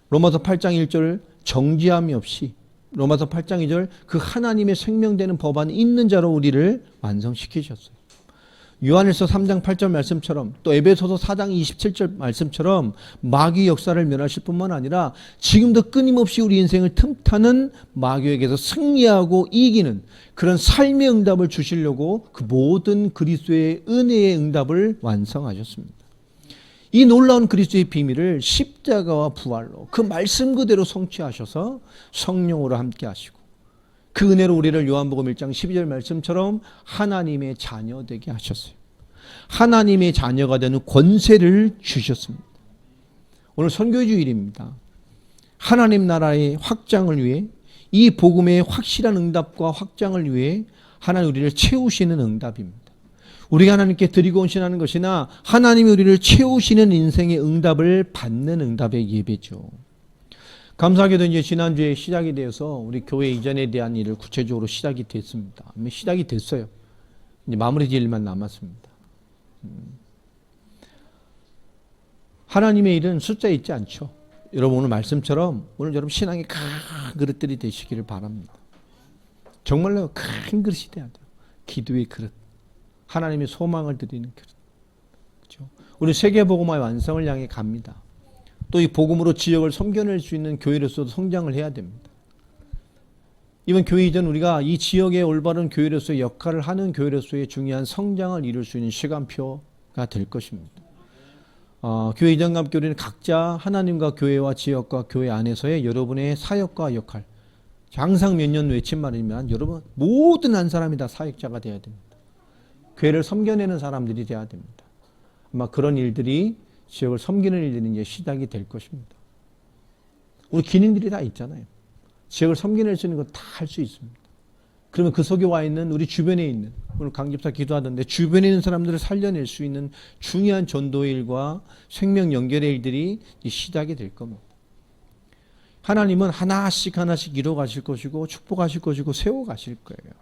로마서 8장 1절 정죄함이 없이, 로마서 8장 2절 그 하나님의 생명되는 법 안에 있는 자로 우리를 완성시키셨어요. 요한일서 3장 8절 말씀처럼 또 에베소서 4장 27절 말씀처럼 마귀 역사를 멸하실 뿐만 아니라 지금도 끊임없이 우리 인생을 틈타는 마귀에게서 승리하고 이기는 그런 삶의 응답을 주시려고 그 모든 그리스도의 은혜의 응답을 완성하셨습니다. 이 놀라운 그리스도의 비밀을 십자가와 부활로 그 말씀 그대로 성취하셔서 성령으로 함께 하시고 그 은혜로 우리를 요한복음 1장 12절 말씀처럼 하나님의 자녀 되게 하셨어요. 하나님의 자녀가 되는 권세를 주셨습니다. 오늘 선교 주일입니다. 하나님 나라의 확장을 위해, 이 복음의 확실한 응답과 확장을 위해 하나님 우리를 채우시는 응답입니다. 우리가 하나님께 드리고 헌신하는 것이나 하나님이 우리를 채우시는 인생의 응답을 받는 응답의 예배죠. 감사하게도 이제 지난주에 시작이 되어서 우리 교회 이전에 대한 일을 구체적으로 시작이 됐습니다. 시작이 됐어요. 이제 마무리 지을 일만 남았습니다. 하나님의 일은 숫자에 있지 않죠. 여러분 오늘 말씀처럼 오늘 여러분 신앙의 큰 그릇들이 되시기를 바랍니다. 정말로 큰 그릇이 돼야 돼요. 기도의 그릇, 하나님의 소망을 드리는 그릇. 우리 세계복음화의 완성을 향해 갑니다. 또 이 복음으로 지역을 섬겨낼 수 있는 교회로서도 성장을 해야 됩니다. 이번 교회 이전 우리가 이 지역의 올바른 교회로서의 역할을 하는 교회로서의 중요한 성장을 이룰 수 있는 시간표가 될 것입니다. 교회 이전과 함께 우리는 각자 하나님과 교회와 지역과 교회 안에서의 여러분의 사역과 역할, 항상 몇 년 외친 말이지만 여러분 모든 한 사람이 다 사역자가 되어야 됩니다. 교회를 섬겨내는 사람들이 되어야 됩니다. 아마 그런 일들이 지역을 섬기는 일들이 이제 시작이 될 것입니다. 우리 기능들이 다 있잖아요. 지역을 섬겨낼 수 있는 거 다 할 수 있습니다. 그러면 그 속에 와 있는 우리 주변에 있는, 오늘 강집사 기도하던데 주변에 있는 사람들을 살려낼 수 있는 중요한 전도의 일과 생명 연결의 일들이 시작이 될 겁니다. 하나님은 하나씩 하나씩 이뤄가실 것이고 축복하실 것이고 세워가실 거예요.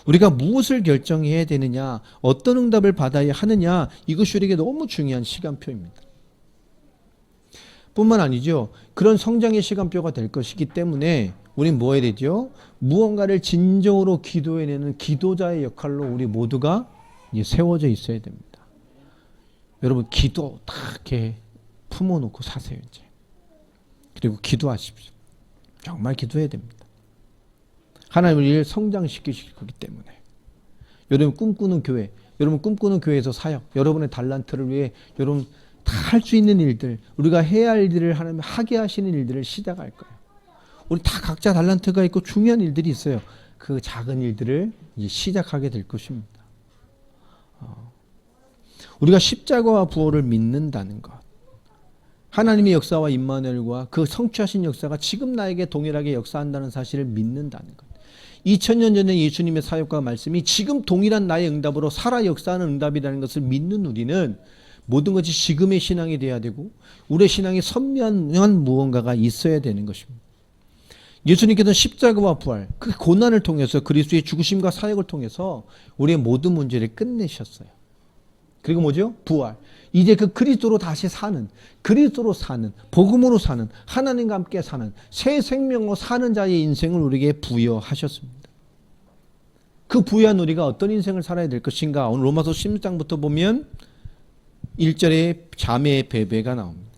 우리가 무엇을 결정해야 되느냐, 어떤 응답을 받아야 하느냐, 이것이 우리에게 너무 중요한 시간표입니다. 뿐만 아니죠. 그런 성장의 시간표가 될 것이기 때문에 우리는 뭐 해야 되죠? 무언가를 진정으로 기도해내는 기도자의 역할로 우리 모두가 세워져 있어야 됩니다. 여러분 기도 딱 이렇게 품어놓고 사세요. 이제. 그리고 기도하십시오. 정말 기도해야 됩니다. 하나님 우리를 성장시키실 거기 때문에. 여러분 꿈꾸는 교회, 여러분 꿈꾸는 교회에서 사역, 여러분의 달란트를 위해 여러분 다 할 수 있는 일들, 우리가 해야 할 일들을 하나님 하게 하시는 일들을 시작할 거예요. 우리 다 각자 달란트가 있고 중요한 일들이 있어요. 그 작은 일들을 이제 시작하게 될 것입니다. 우리가 십자가와 부활을 믿는다는 것, 하나님의 역사와 임마누엘과 그 성취하신 역사가 지금 나에게 동일하게 역사한다는 사실을 믿는다는 것. 2000년 전에 예수님의 사역과 말씀이 지금 동일한 나의 응답으로 살아 역사하는 응답이라는 것을 믿는 우리는 모든 것이 지금의 신앙이 돼야 되고 우리의 신앙에 선명한 무언가가 있어야 되는 것입니다. 예수님께서는 십자가와 부활, 그 고난을 통해서 그리스도의 죽으심과 사역을 통해서 우리의 모든 문제를 끝내셨어요. 그리고 뭐죠? 부활. 이제 그 그리스도로 다시 사는, 그리스도로 사는, 복음으로 사는, 하나님과 함께 사는, 새 생명으로 사는 자의 인생을 우리에게 부여하셨습니다. 그 부여한 우리가 어떤 인생을 살아야 될 것인가? 오늘 로마서 16장부터 보면 1절에 자매 베베가 나옵니다.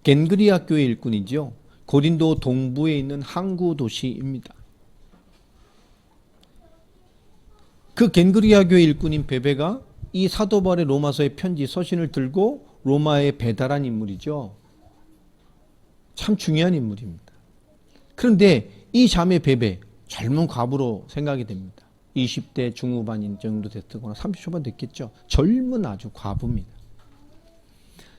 겐그리아 교회 일꾼이죠. 고린도 동부에 있는 항구 도시입니다. 그 겐그리아 교회 일꾼인 베베가 이 사도 바울의 로마서의 편지 서신을 들고 로마에 배달한 인물이죠. 참 중요한 인물입니다. 그런데 이 자매 베베, 젊은 과부로 생각이 됩니다. 20대 중후반인 정도 됐거나 30초반 됐겠죠. 젊은 아주 과부입니다.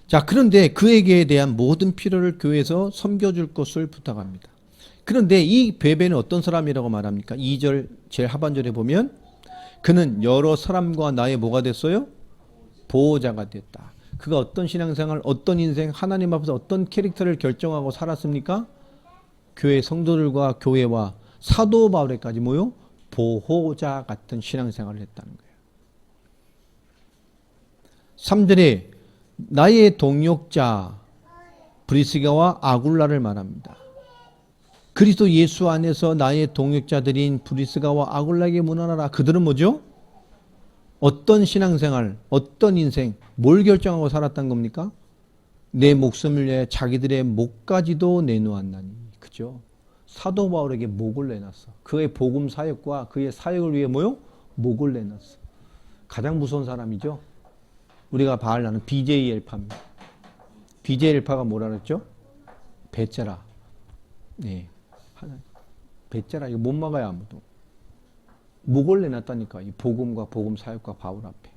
자, 그런데 그에게 대한 모든 필요를 교회에서 섬겨줄 것을 부탁합니다. 그런데 이 베베는 어떤 사람이라고 말합니까? 2절 제일 하반절에 보면 그는 여러 사람과 나의 뭐가 됐어요? 보호자가 됐다. 그가 어떤 신앙생활, 어떤 인생, 하나님 앞에서 어떤 캐릭터를 결정하고 살았습니까? 교회 성도들과 교회와 사도 바울에까지 뭐요? 보호자 같은 신앙생활을 했다는 거예요. 3절에 나의 동역자 브리스가와 아굴라를 말합니다. 그리스도 예수 안에서 나의 동역자들인 브리스가와 아굴라에게 문안하라. 그들은 뭐죠? 어떤 신앙생활, 어떤 인생, 뭘 결정하고 살았단 겁니까? 내 목숨을 위해 자기들의 목까지도 내놓았나니. 그죠? 사도 바울에게 목을 내놨어. 그의 복음 사역과 그의 사역을 위해 뭐요? 목을 내놨어. 가장 무서운 사람이죠. 우리가 바알 나는 BJ 엘파입니다. BJ 엘파가 뭐라 그랬죠? 배째라. 네. 배째라. 이거 못 막아요, 아무도. 목을 내놨다니까. 이 복음과 복음 사역과 바울 앞에.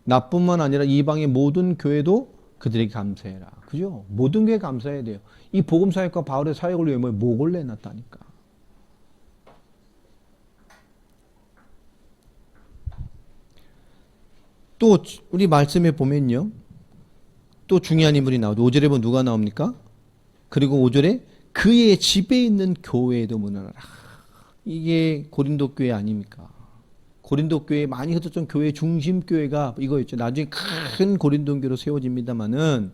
나뿐만 아니라 이방의 모든 교회도 그들에게 감사해라. 그죠? 모든 교회 감사해야 돼요. 이 복음 사역과 바울의 사역을 위해 목을 내놨다니까. 또 우리 말씀에 보면요. 또 중요한 인물이 나오죠. 5절에 보면 누가 나옵니까? 그리고 5절에 그의 집에 있는 교회에도 문안하라. 이게 고린도 교회 아닙니까? 고린도 교회 많이 흩어졌던 교회 중심 교회가 이거였죠. 나중에 큰 고린도 교회로 세워집니다만은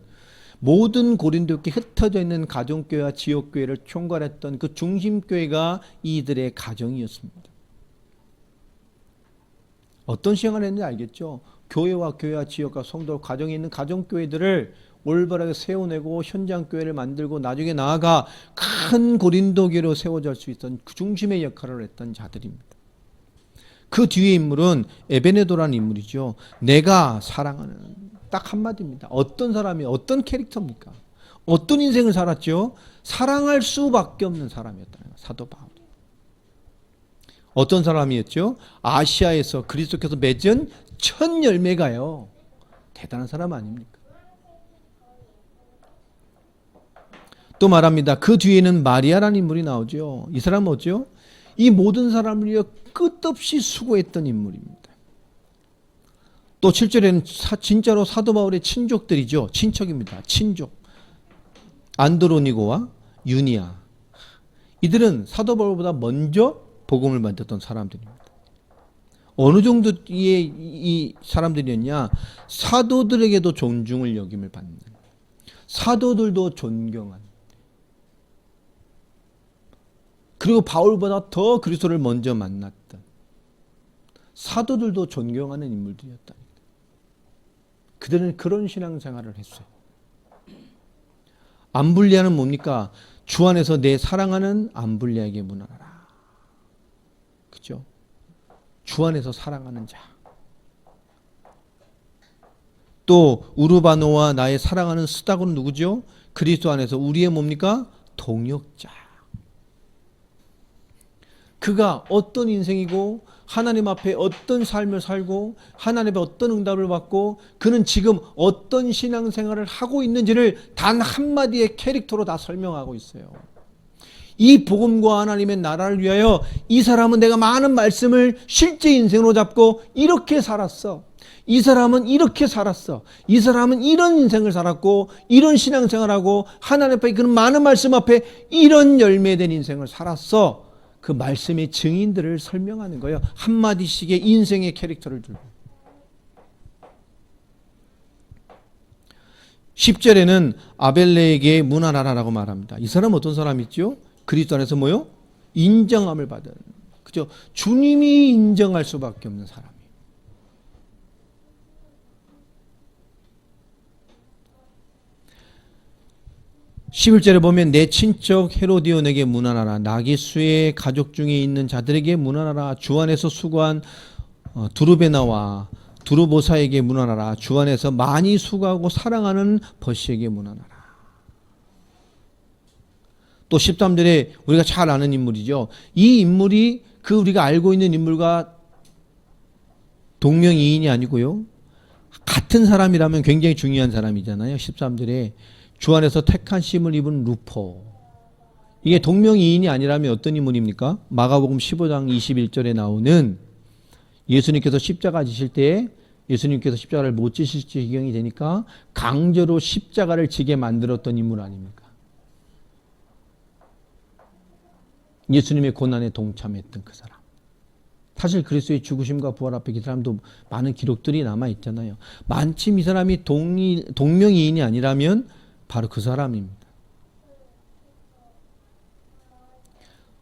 모든 고린도 교회 흩어져 있는 가정교회와 지역교회를 총괄했던 그 중심 교회가 이들의 가정이었습니다. 어떤 신앙을 했는지 알겠죠? 교회와 지역과 성도, 가정에 있는 가정교회들을 올바르게 세워내고 현장교회를 만들고 나중에 나아가 큰 고린도교로 세워질 수 있던 그 중심의 역할을 했던 자들입니다. 그 뒤에 인물은 에베네도라는 인물이죠. 내가 사랑하는, 딱 한마디입니다. 어떤 사람이, 어떤 캐릭터입니까? 어떤 인생을 살았죠? 사랑할 수밖에 없는 사람이었다는 거예요. 사도 바울이. 어떤 사람이었죠? 아시아에서 그리스도께서 맺은 첫 열매가요. 대단한 사람 아닙니까? 또 말합니다. 그 뒤에는 마리아라는 인물이 나오죠. 이 사람은 뭐죠? 이 모든 사람을 위해 끝없이 수고했던 인물입니다. 또 7절에는 진짜로 사도 바울의 친족들이죠. 친척입니다. 친족. 안드로니고와 유니아. 이들은 사도 바울보다 먼저 복음을 만졌던 사람들입니다. 어느 정도의 이 사람들이었냐? 사도들에게도 존중을 여김을 받는, 사도들도 존경한, 그리고 바울보다 더 그리스도를 먼저 만났던, 사도들도 존경하는 인물들이었다. 그들은 그런 신앙생활을 했어요. 암블리아는 뭡니까? 주 안에서 내 사랑하는 암블리아에게 문안하라. 그죠? 주 안에서 사랑하는 자. 또 우르바노와 나의 사랑하는 스다고는 누구죠? 그리스도 안에서 우리의 뭡니까? 동역자. 그가 어떤 인생이고 하나님 앞에 어떤 삶을 살고 하나님 앞에 어떤 응답을 받고 그는 지금 어떤 신앙생활을 하고 있는지를 단 한마디의 캐릭터로 다 설명하고 있어요. 이 복음과 하나님의 나라를 위하여 이 사람은 내가 많은 말씀을 실제 인생으로 잡고 이렇게 살았어. 이 사람은 이렇게 살았어. 이 사람은 이런 인생을 살았고 이런 신앙생활하고 하나님 앞에 그런 많은 말씀 앞에 이런 열매된 인생을 살았어. 그 말씀의 증인들을 설명하는 거예요. 한마디씩의 인생의 캐릭터를 들고. 10절에는 아벨레에게 문안하라라고 말합니다. 이 사람은 어떤 사람이죠? 그리스도 안에서 뭐요? 인정함을 받은. 그죠? 주님이 인정할 수밖에 없는 사람이에요. (11절에) 보면 내 친척 헤로디온에게 문안하라. 나기수의 가족 중에 있는 자들에게 문안하라. 주 안에서 수고한 두루베나와 두루보사에게 문안하라. 주 안에서 많이 수고하고 사랑하는 버시에게 문안하라. 또 13절에 우리가 잘 아는 인물이죠. 이 인물이 그 우리가 알고 있는 인물과 동명이인이 아니고요. 같은 사람이라면 굉장히 중요한 사람이잖아요. 13절에 주 안에서 택한 심을 입은 루포. 이게 동명이인이 아니라면 어떤 인물입니까? 마가복음 15장 21절에 나오는 예수님께서 십자가 지실 때에 예수님께서 십자가를 못 지실 지경이 되니까 강제로 십자가를 지게 만들었던 인물 아닙니까? 예수님의 고난에 동참했던 그 사람. 사실 그리스도의 죽으심과 부활 앞에 이 사람도 많은 기록들이 남아있잖아요. 만침 이 사람이 동명이인이 아니라면 바로 그 사람입니다.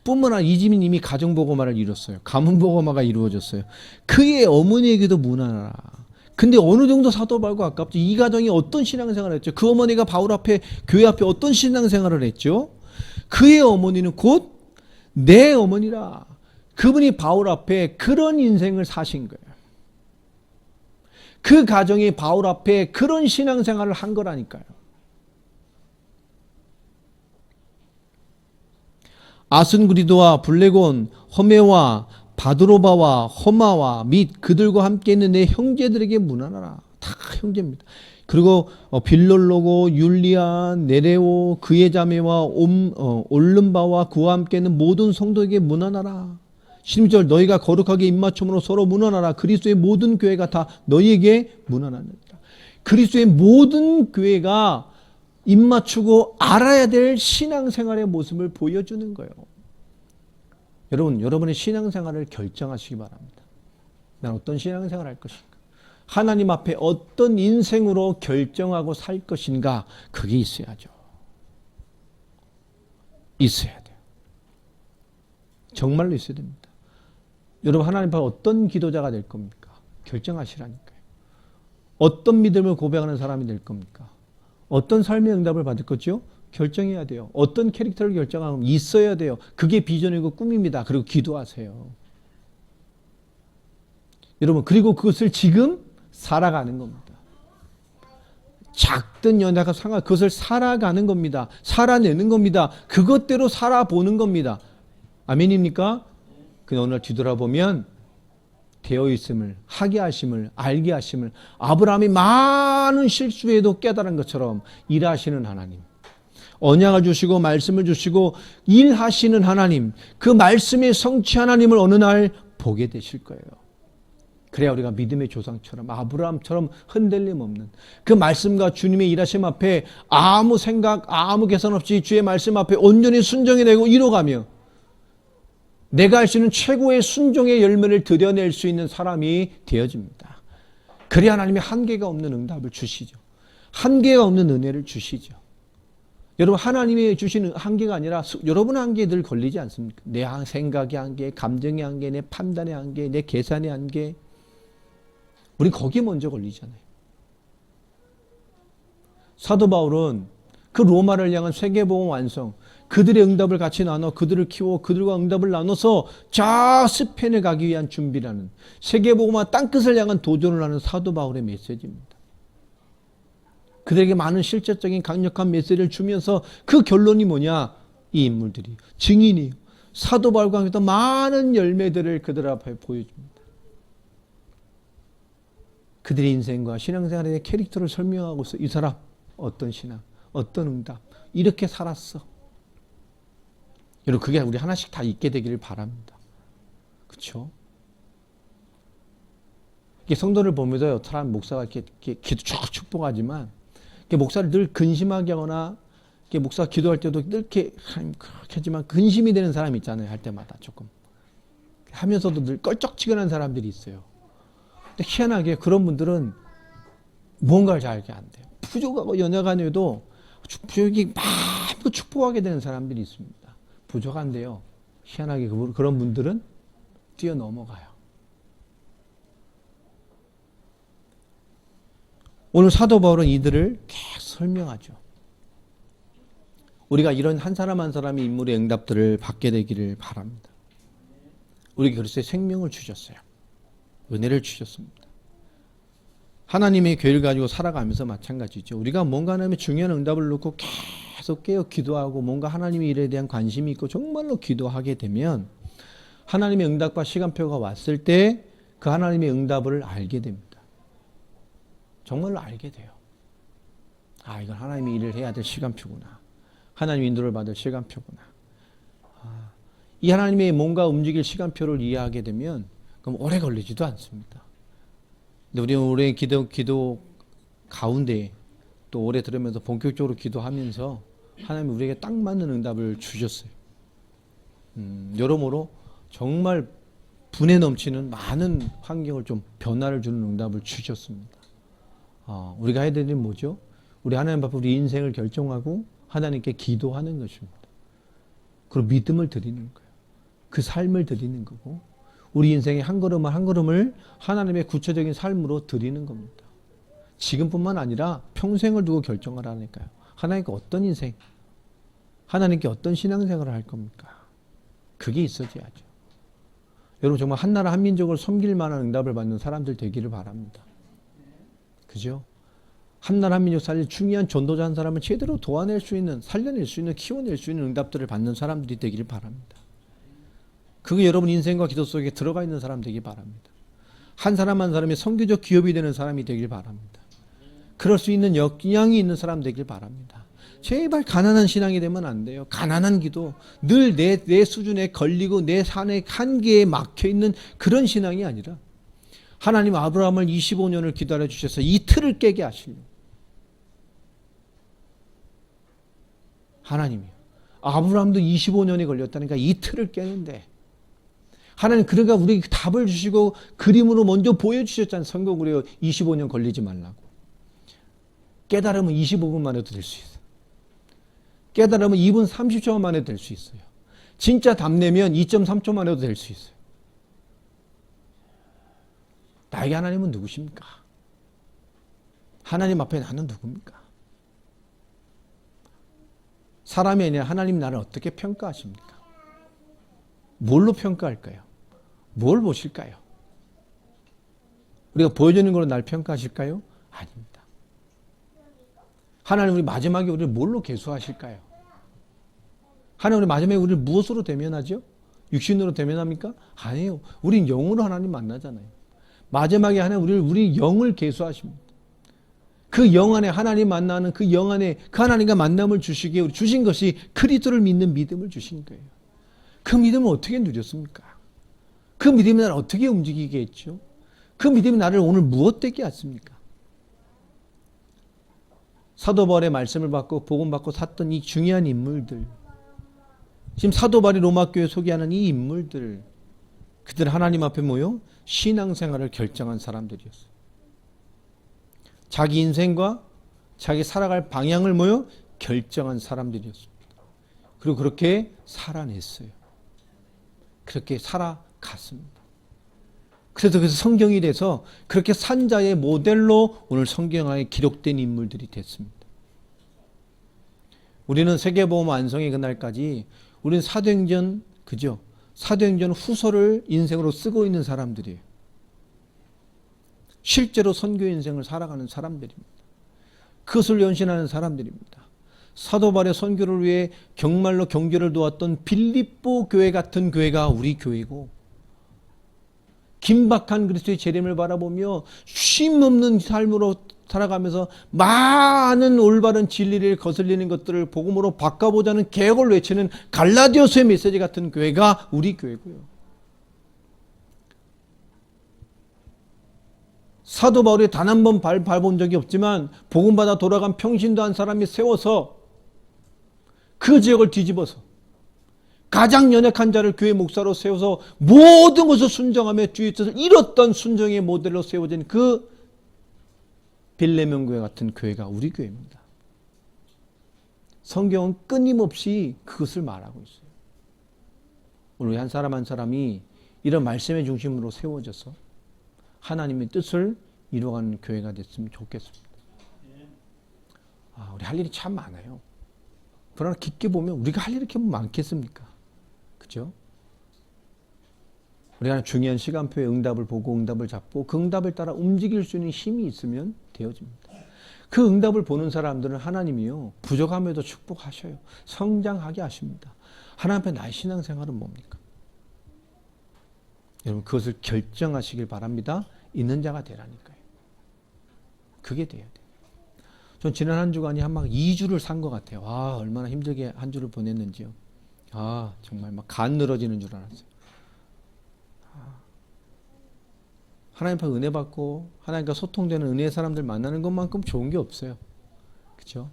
뿐만 아니라 이지민 이미 가정보고마를 이뤘어요. 가문보고마가 이루어졌어요. 그의 어머니에게도 문안하라. 근데 어느 정도 사도 바울과 가깝죠. 이 가정이 어떤 신앙생활을 했죠? 그 어머니가 바울 앞에 교회 앞에 어떤 신앙생활을 했죠? 그의 어머니는 곧 내 어머니라. 그분이 바울 앞에 그런 인생을 사신 거예요. 그 가정이 바울 앞에 그런 신앙생활을 한 거라니까요. 아순그리도와 블레곤, 허메와 바드로바와 허마와 및 그들과 함께 있는 내 형제들에게 문안하라. 다 형제입니다. 그리고 빌롤로고, 율리아, 네레오, 그의 자매와 올름바와 그와 함께 있는 모든 성도에게 문안하라. 16절 너희가 거룩하게 입맞춤으로 서로 문안하라. 그리스도의 모든 교회가 다 너희에게 문안하느니라. 그리스도의 모든 교회가 입맞추고 알아야 될 신앙생활의 모습을 보여주는 거예요. 여러분, 여러분의 신앙생활을 결정하시기 바랍니다. 난 어떤 신앙생활을 할 것인가? 하나님 앞에 어떤 인생으로 결정하고 살 것인가? 그게 있어야죠. 있어야 돼요. 정말로 있어야 됩니다. 여러분, 하나님 앞에 어떤 기도자가 될 겁니까? 결정하시라니까요. 어떤 믿음을 고백하는 사람이 될 겁니까? 어떤 삶의 응답을 받을 거죠? 결정해야 돼요. 어떤 캐릭터를 결정하면 있어야 돼요. 그게 비전이고 꿈입니다. 그리고 기도하세요. 여러분, 그리고 그것을 지금 살아가는 겁니다. 작든 연약한 상황, 그것을 살아가는 겁니다. 살아내는 겁니다. 그것대로 살아보는 겁니다. 아멘입니까? 그냥 오늘 뒤돌아보면 되어 있음을, 하게 하심을, 알게 하심을, 아브라함이 많은 실수에도 깨달은 것처럼 일하시는 하나님, 언약을 주시고 말씀을 주시고 일하시는 하나님, 그 말씀의 성취 하나님을 어느 날 보게 되실 거예요. 그래야 우리가 믿음의 조상처럼, 아브라함처럼 흔들림 없는 그 말씀과 주님의 일하심 앞에 아무 생각, 아무 계산 없이 주의 말씀 앞에 온전히 순종이 되고 이뤄가며 내가 할 수 있는 최고의 순종의 열매를 드러낼 수 있는 사람이 되어집니다. 그래야 하나님이 한계가 없는 응답을 주시죠. 한계가 없는 은혜를 주시죠. 여러분, 하나님이 주시는 한계가 아니라 여러분의 한계에 늘 걸리지 않습니까? 내 생각의 한계, 감정의 한계, 내 판단의 한계, 내 계산의 한계. 우리 거기에 먼저 걸리잖아요. 사도 바울은 그 로마를 향한 세계복음 완성, 그들의 응답을 같이 나눠 그들을 키워 그들과 응답을 나눠서 저 스페인에 가기 위한 준비라는 세계복음화 땅끝을 향한 도전을 하는 사도 바울의 메시지입니다. 그들에게 많은 실제적인 강력한 메시지를 주면서 그 결론이 뭐냐? 이 인물들이 증인이에요. 사도 바울과 함께 많은 열매들을 그들 앞에 보여줍니다. 그들의 인생과 신앙생활의 캐릭터를 설명하고서 이 사람 어떤 신앙, 어떤 응답, 이렇게 살았어. 여러분, 그게 우리 하나씩 다 있게 되기를 바랍니다. 그렇죠? 성도를 보면서 사람 목사가 이렇게 기도 쭉 축복하지만 목사를 늘 근심하게 하거나 목사가 기도할 때도 이렇게 하지만 근심이 되는 사람이 있잖아요. 할 때마다 조금 하면서도 늘 껄쩍지근한 사람들이 있어요. 근데 희한하게 그런 분들은 무언가를 잘 알게 안 돼요. 부족하고 연약한에도 부족이 마음껏 축복하게 되는 사람들이 있습니다. 부족한데요, 희한하게 그런 분들은 뛰어넘어가요. 오늘 사도 바울은 이들을 계속 설명하죠. 우리가 이런 한 사람 한 사람의 인물의 응답들을 받게 되기를 바랍니다. 우리에게 그리스도의 생명을 주셨어요. 은혜를 주셨습니다. 하나님의 교회를 가지고 살아가면서 마찬가지죠. 우리가 뭔가 하나님의 중요한 응답을 놓고 계속 깨어 기도하고 뭔가 하나님의 일에 대한 관심이 있고 정말로 기도하게 되면 하나님의 응답과 시간표가 왔을 때 그 하나님의 응답을 알게 됩니다. 정말로 알게 돼요. 아, 이건 하나님의 일을 해야 될 시간표구나. 하나님의 인도를 받을 시간표구나. 이 하나님의 뭔가 움직일 시간표를 이해하게 되면 그럼 오래 걸리지도 않습니다. 근데 우리 오래 기도 가운데 또 오래 들으면서 본격적으로 기도하면서 하나님이 우리에게 딱 맞는 응답을 주셨어요. 여러모로 정말 분에 넘치는 많은 환경을 좀 변화를 주는 응답을 주셨습니다. 우리가 해야 될 일은 뭐죠? 우리 하나님 앞에 우리 인생을 결정하고 하나님께 기도하는 것입니다. 그리고 믿음을 드리는 거예요. 그 삶을 드리는 거고 우리 인생의 한 걸음 한 걸음을 하나님의 구체적인 삶으로 드리는 겁니다. 지금뿐만 아니라 평생을 두고 결정하라니까요. 하나님께 어떤 인생, 하나님께 어떤 신앙생활을 할 겁니까? 그게 있어져야죠. 여러분, 정말 한 나라 한 민족을 섬길 만한 응답을 받는 사람들 되기를 바랍니다. 그죠? 한 나라 한 민족 살릴 중요한 전도자 한 사람을 제대로 도와낼 수 있는, 살려낼 수 있는, 키워낼 수 있는 응답들을 받는 사람들이 되기를 바랍니다. 그게 여러분 인생과 기도 속에 들어가 있는 사람 되기 바랍니다. 한 사람 한 사람이 선교적 기업이 되는 사람이 되길 바랍니다. 그럴 수 있는 역량이 있는 사람 되길 바랍니다. 제발 가난한 신앙이 되면 안 돼요. 가난한 기도, 늘 내 수준에 걸리고 내 산의 한계에 막혀있는 그런 신앙이 아니라 하나님 아브라함을 25년을 기다려 주셔서 이 틀을 깨게 하시려고. 하나님이요. 아브라함도 25년이 걸렸다니까 이 틀을 깨는데 하나님 그러니까 우리에게 답을 주시고 그림으로 먼저 보여주셨잖아요. 성경으로 25년 걸리지 말라고. 깨달으면 25분 만에도 될 수 있어요. 깨달으면 2분 30초 만에 될 수 있어요. 진짜 답내면 2.3초 만에도 될 수 있어요. 나에게 하나님은 누구십니까? 하나님 앞에 나는 누굽니까? 사람이 아니라 하나님 나를 어떻게 평가하십니까? 뭘로 평가할까요? 뭘 보실까요? 우리가 보여주는 걸로 날 평가하실까요? 아닙니다. 하나님 우리 마지막에 우리를 뭘로 계수하실까요? 하나님 우리 마지막에 우리를 무엇으로 대면하죠? 육신으로 대면합니까? 아니에요. 우린 영으로 하나님 만나잖아요. 마지막에 하나님 우리 영을 계수하십니다. 그 영 안에 하나님 만나는 그 영 안에 그 하나님과 만남을 주시기에 주신 것이 그리스도를 믿는 믿음을 주신 거예요. 그 믿음을 어떻게 누렸습니까? 그 믿음이 나를 어떻게 움직이게 했죠? 그 믿음이 나를 오늘 무엇 되게 했습니까? 사도 바울의 말씀을 받고 복음 받고 샀던 이 중요한 인물들, 지금 사도 바울이 로마 교회 소개하는 이 인물들, 그들 하나님 앞에 모여 신앙생활을 결정한 사람들이었어요. 자기 인생과 자기 살아갈 방향을 모여 결정한 사람들이었습니다. 그리고 그렇게 살아냈어요. 그렇게 살아갔습니다. 그래서 성경이 돼서 그렇게 산 자의 모델로 오늘 성경에 기록된 인물들이 됐습니다. 우리는 세계보험 완성의 그날까지 우리는 사도행전, 그죠? 사도행전 후서를 인생으로 쓰고 있는 사람들이에요. 실제로 선교 인생을 살아가는 사람들입니다. 그것을 연신하는 사람들입니다. 사도 바울의 선교를 위해 정말로 경주를 도왔던 빌립보 교회 같은 교회가 우리 교회고, 긴박한 그리스도의 재림을 바라보며 쉼없는 삶으로 살아가면서 많은 올바른 진리를 거슬리는 것들을 복음으로 바꿔보자는 개혁을 외치는 갈라디아서의 메시지 같은 교회가 우리 교회고요. 사도 바울이 단 한 번 밟아본 적이 없지만 복음받아 돌아간 평신도 한 사람이 세워서 그 지역을 뒤집어서 가장 연약한 자를 교회 목사로 세워서 모든 것을 순종하며 주의 뜻을 이뤘던 순종의 모델로 세워진 그 빌레몬 교회 같은 교회가 우리 교회입니다. 성경은 끊임없이 그것을 말하고 있어요. 오늘 한 사람 한 사람이 이런 말씀의 중심으로 세워져서 하나님의 뜻을 이루어가는 교회가 됐으면 좋겠습니다. 우리 할 일이 참 많아요. 그러나 깊게 보면 우리가 할 일이 이렇게 많겠습니까? 그죠? 우리가 중요한 시간표에 응답을 보고 응답을 잡고 그 응답을 따라 움직일 수 있는 힘이 있으면 되어집니다. 그 응답을 보는 사람들은 하나님이요, 부족함에도 축복하셔요. 성장하게 하십니다. 하나님 앞에 나의 신앙생활은 뭡니까? 여러분 그것을 결정하시길 바랍니다. 있는 자가 되라니까요. 그게 돼야 돼요. 전 지난 한 주간이 한 막 2주를 산 것 같아요. 얼마나 힘들게 한 주를 보냈는지요. 정말 막 간 늘어지는 줄 알았어요. 하나님 앞에 은혜 받고 하나님과 소통되는 은혜의 사람들 만나는 것만큼 좋은 게 없어요. 그렇죠?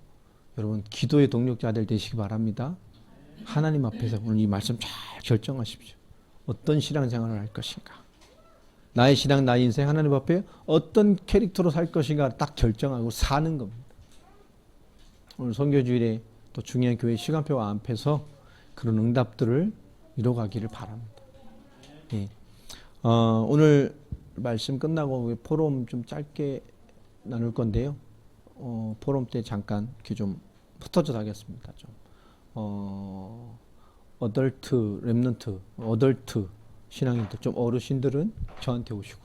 여러분 기도의 동력자들 되시기 바랍니다. 하나님 앞에서 오늘 이 말씀 잘 결정하십시오. 어떤 신앙생활을 할 것인가? 나의 신앙, 나의 인생 하나님 앞에 어떤 캐릭터로 살 것인가 딱 결정하고 사는 겁니다. 오늘 선교주일에 또 중요한 교회 시간표 앞에서 그런 응답들을 이뤄가기를 바랍니다. 예. 오늘 말씀 끝나고 포럼 좀 짧게 나눌 건데요. 포럼 때 잠깐 이렇게 좀 흩어져 가겠습니다. 좀 어덜트, 렘넌트, 어덜트 신앙인들, 좀 어르신들은 저한테 오시고,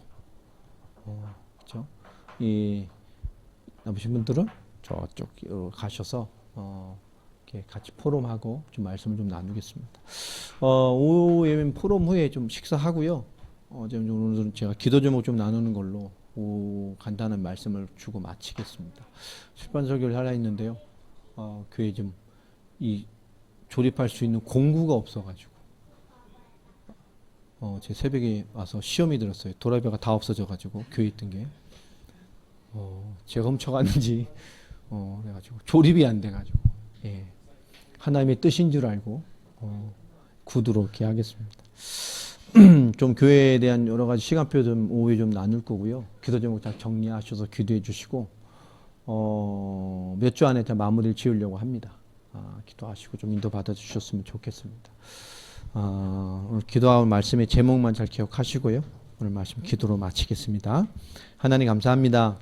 그렇죠? 이 남으신 분들은 저쪽으로 가셔서 이렇게 같이 포럼하고 좀 말씀을 좀 나누겠습니다. 오후 예배 포럼 후에 좀 식사하고요. 오늘은 제가 기도 제목 좀 나누는 걸로 간단한 말씀을 주고 마치겠습니다. 출판 설교를 하려 했는데요. 교회 좀 조립할 수 있는 공구가 없어가지고 제 새벽에 와서 시험이 들었어요. 도라이버가 다 없어져가지고 교회 있던 게 제가 훔쳐갔는지 그래가지고 조립이 안 돼가지고 하나님의 뜻인 줄 알고 구두로 이렇게 하겠습니다. 좀 교회에 대한 여러 가지 시간표 좀 오후에 좀 나눌 거고요. 기도 제목 잘 정리하셔서 기도해 주시고 몇 주 안에 다 마무리를 지으려고 합니다. 기도하시고 좀 인도 받아 주셨으면 좋겠습니다. 오늘 기도할 말씀의 제목만 잘 기억하시고요. 오늘 말씀 기도로 마치겠습니다. 하나님 감사합니다.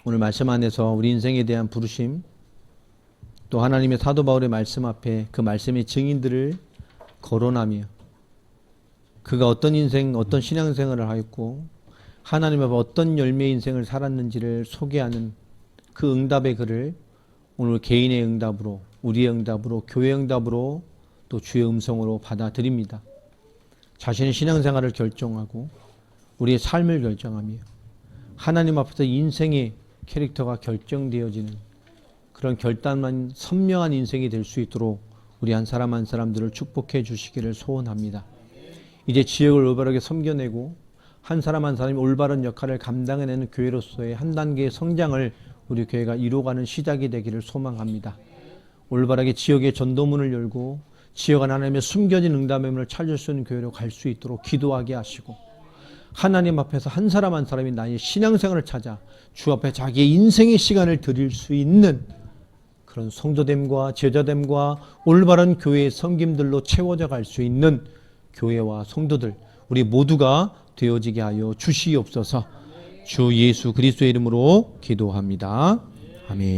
오늘 말씀 안에서 우리 인생에 대한 부르심, 또 하나님의 사도 바울의 말씀 앞에 그 말씀의 증인들을 거론하며 그가 어떤 인생, 어떤 신앙생활을 하였고 하나님 앞에 어떤 열매 인생을 살았는지를 소개하는 그 응답의 글을 오늘 개인의 응답으로, 우리의 응답으로, 교회의 응답으로, 또 주의 음성으로 받아들입니다. 자신의 신앙생활을 결정하고 우리의 삶을 결정하며 하나님 앞에서 인생의 캐릭터가 결정되어지는 그런 결단만 선명한 인생이 될 수 있도록 우리 한 사람 한 사람들을 축복해 주시기를 소원합니다. 이제 지역을 올바르게 섬겨내고 한 사람 한 사람이 올바른 역할을 감당해내는 교회로서의 한 단계의 성장을 우리 교회가 이루어가는 시작이 되기를 소망합니다. 올바르게 지역의 전도문을 열고 지역 안 하나님의 숨겨진 응답의 문을 찾을 수 있는 교회로 갈 수 있도록 기도하게 하시고 하나님 앞에서 한 사람 한 사람이 나의 신앙생활을 찾아 주 앞에 자기의 인생의 시간을 드릴 수 있는 그런 성도됨과 제자됨과 올바른 교회의 섬김들로 채워져 갈 수 있는 교회와 성도들 우리 모두가 되어지게 하여 주시옵소서. 주 예수 그리스도의 이름으로 기도합니다. 아멘.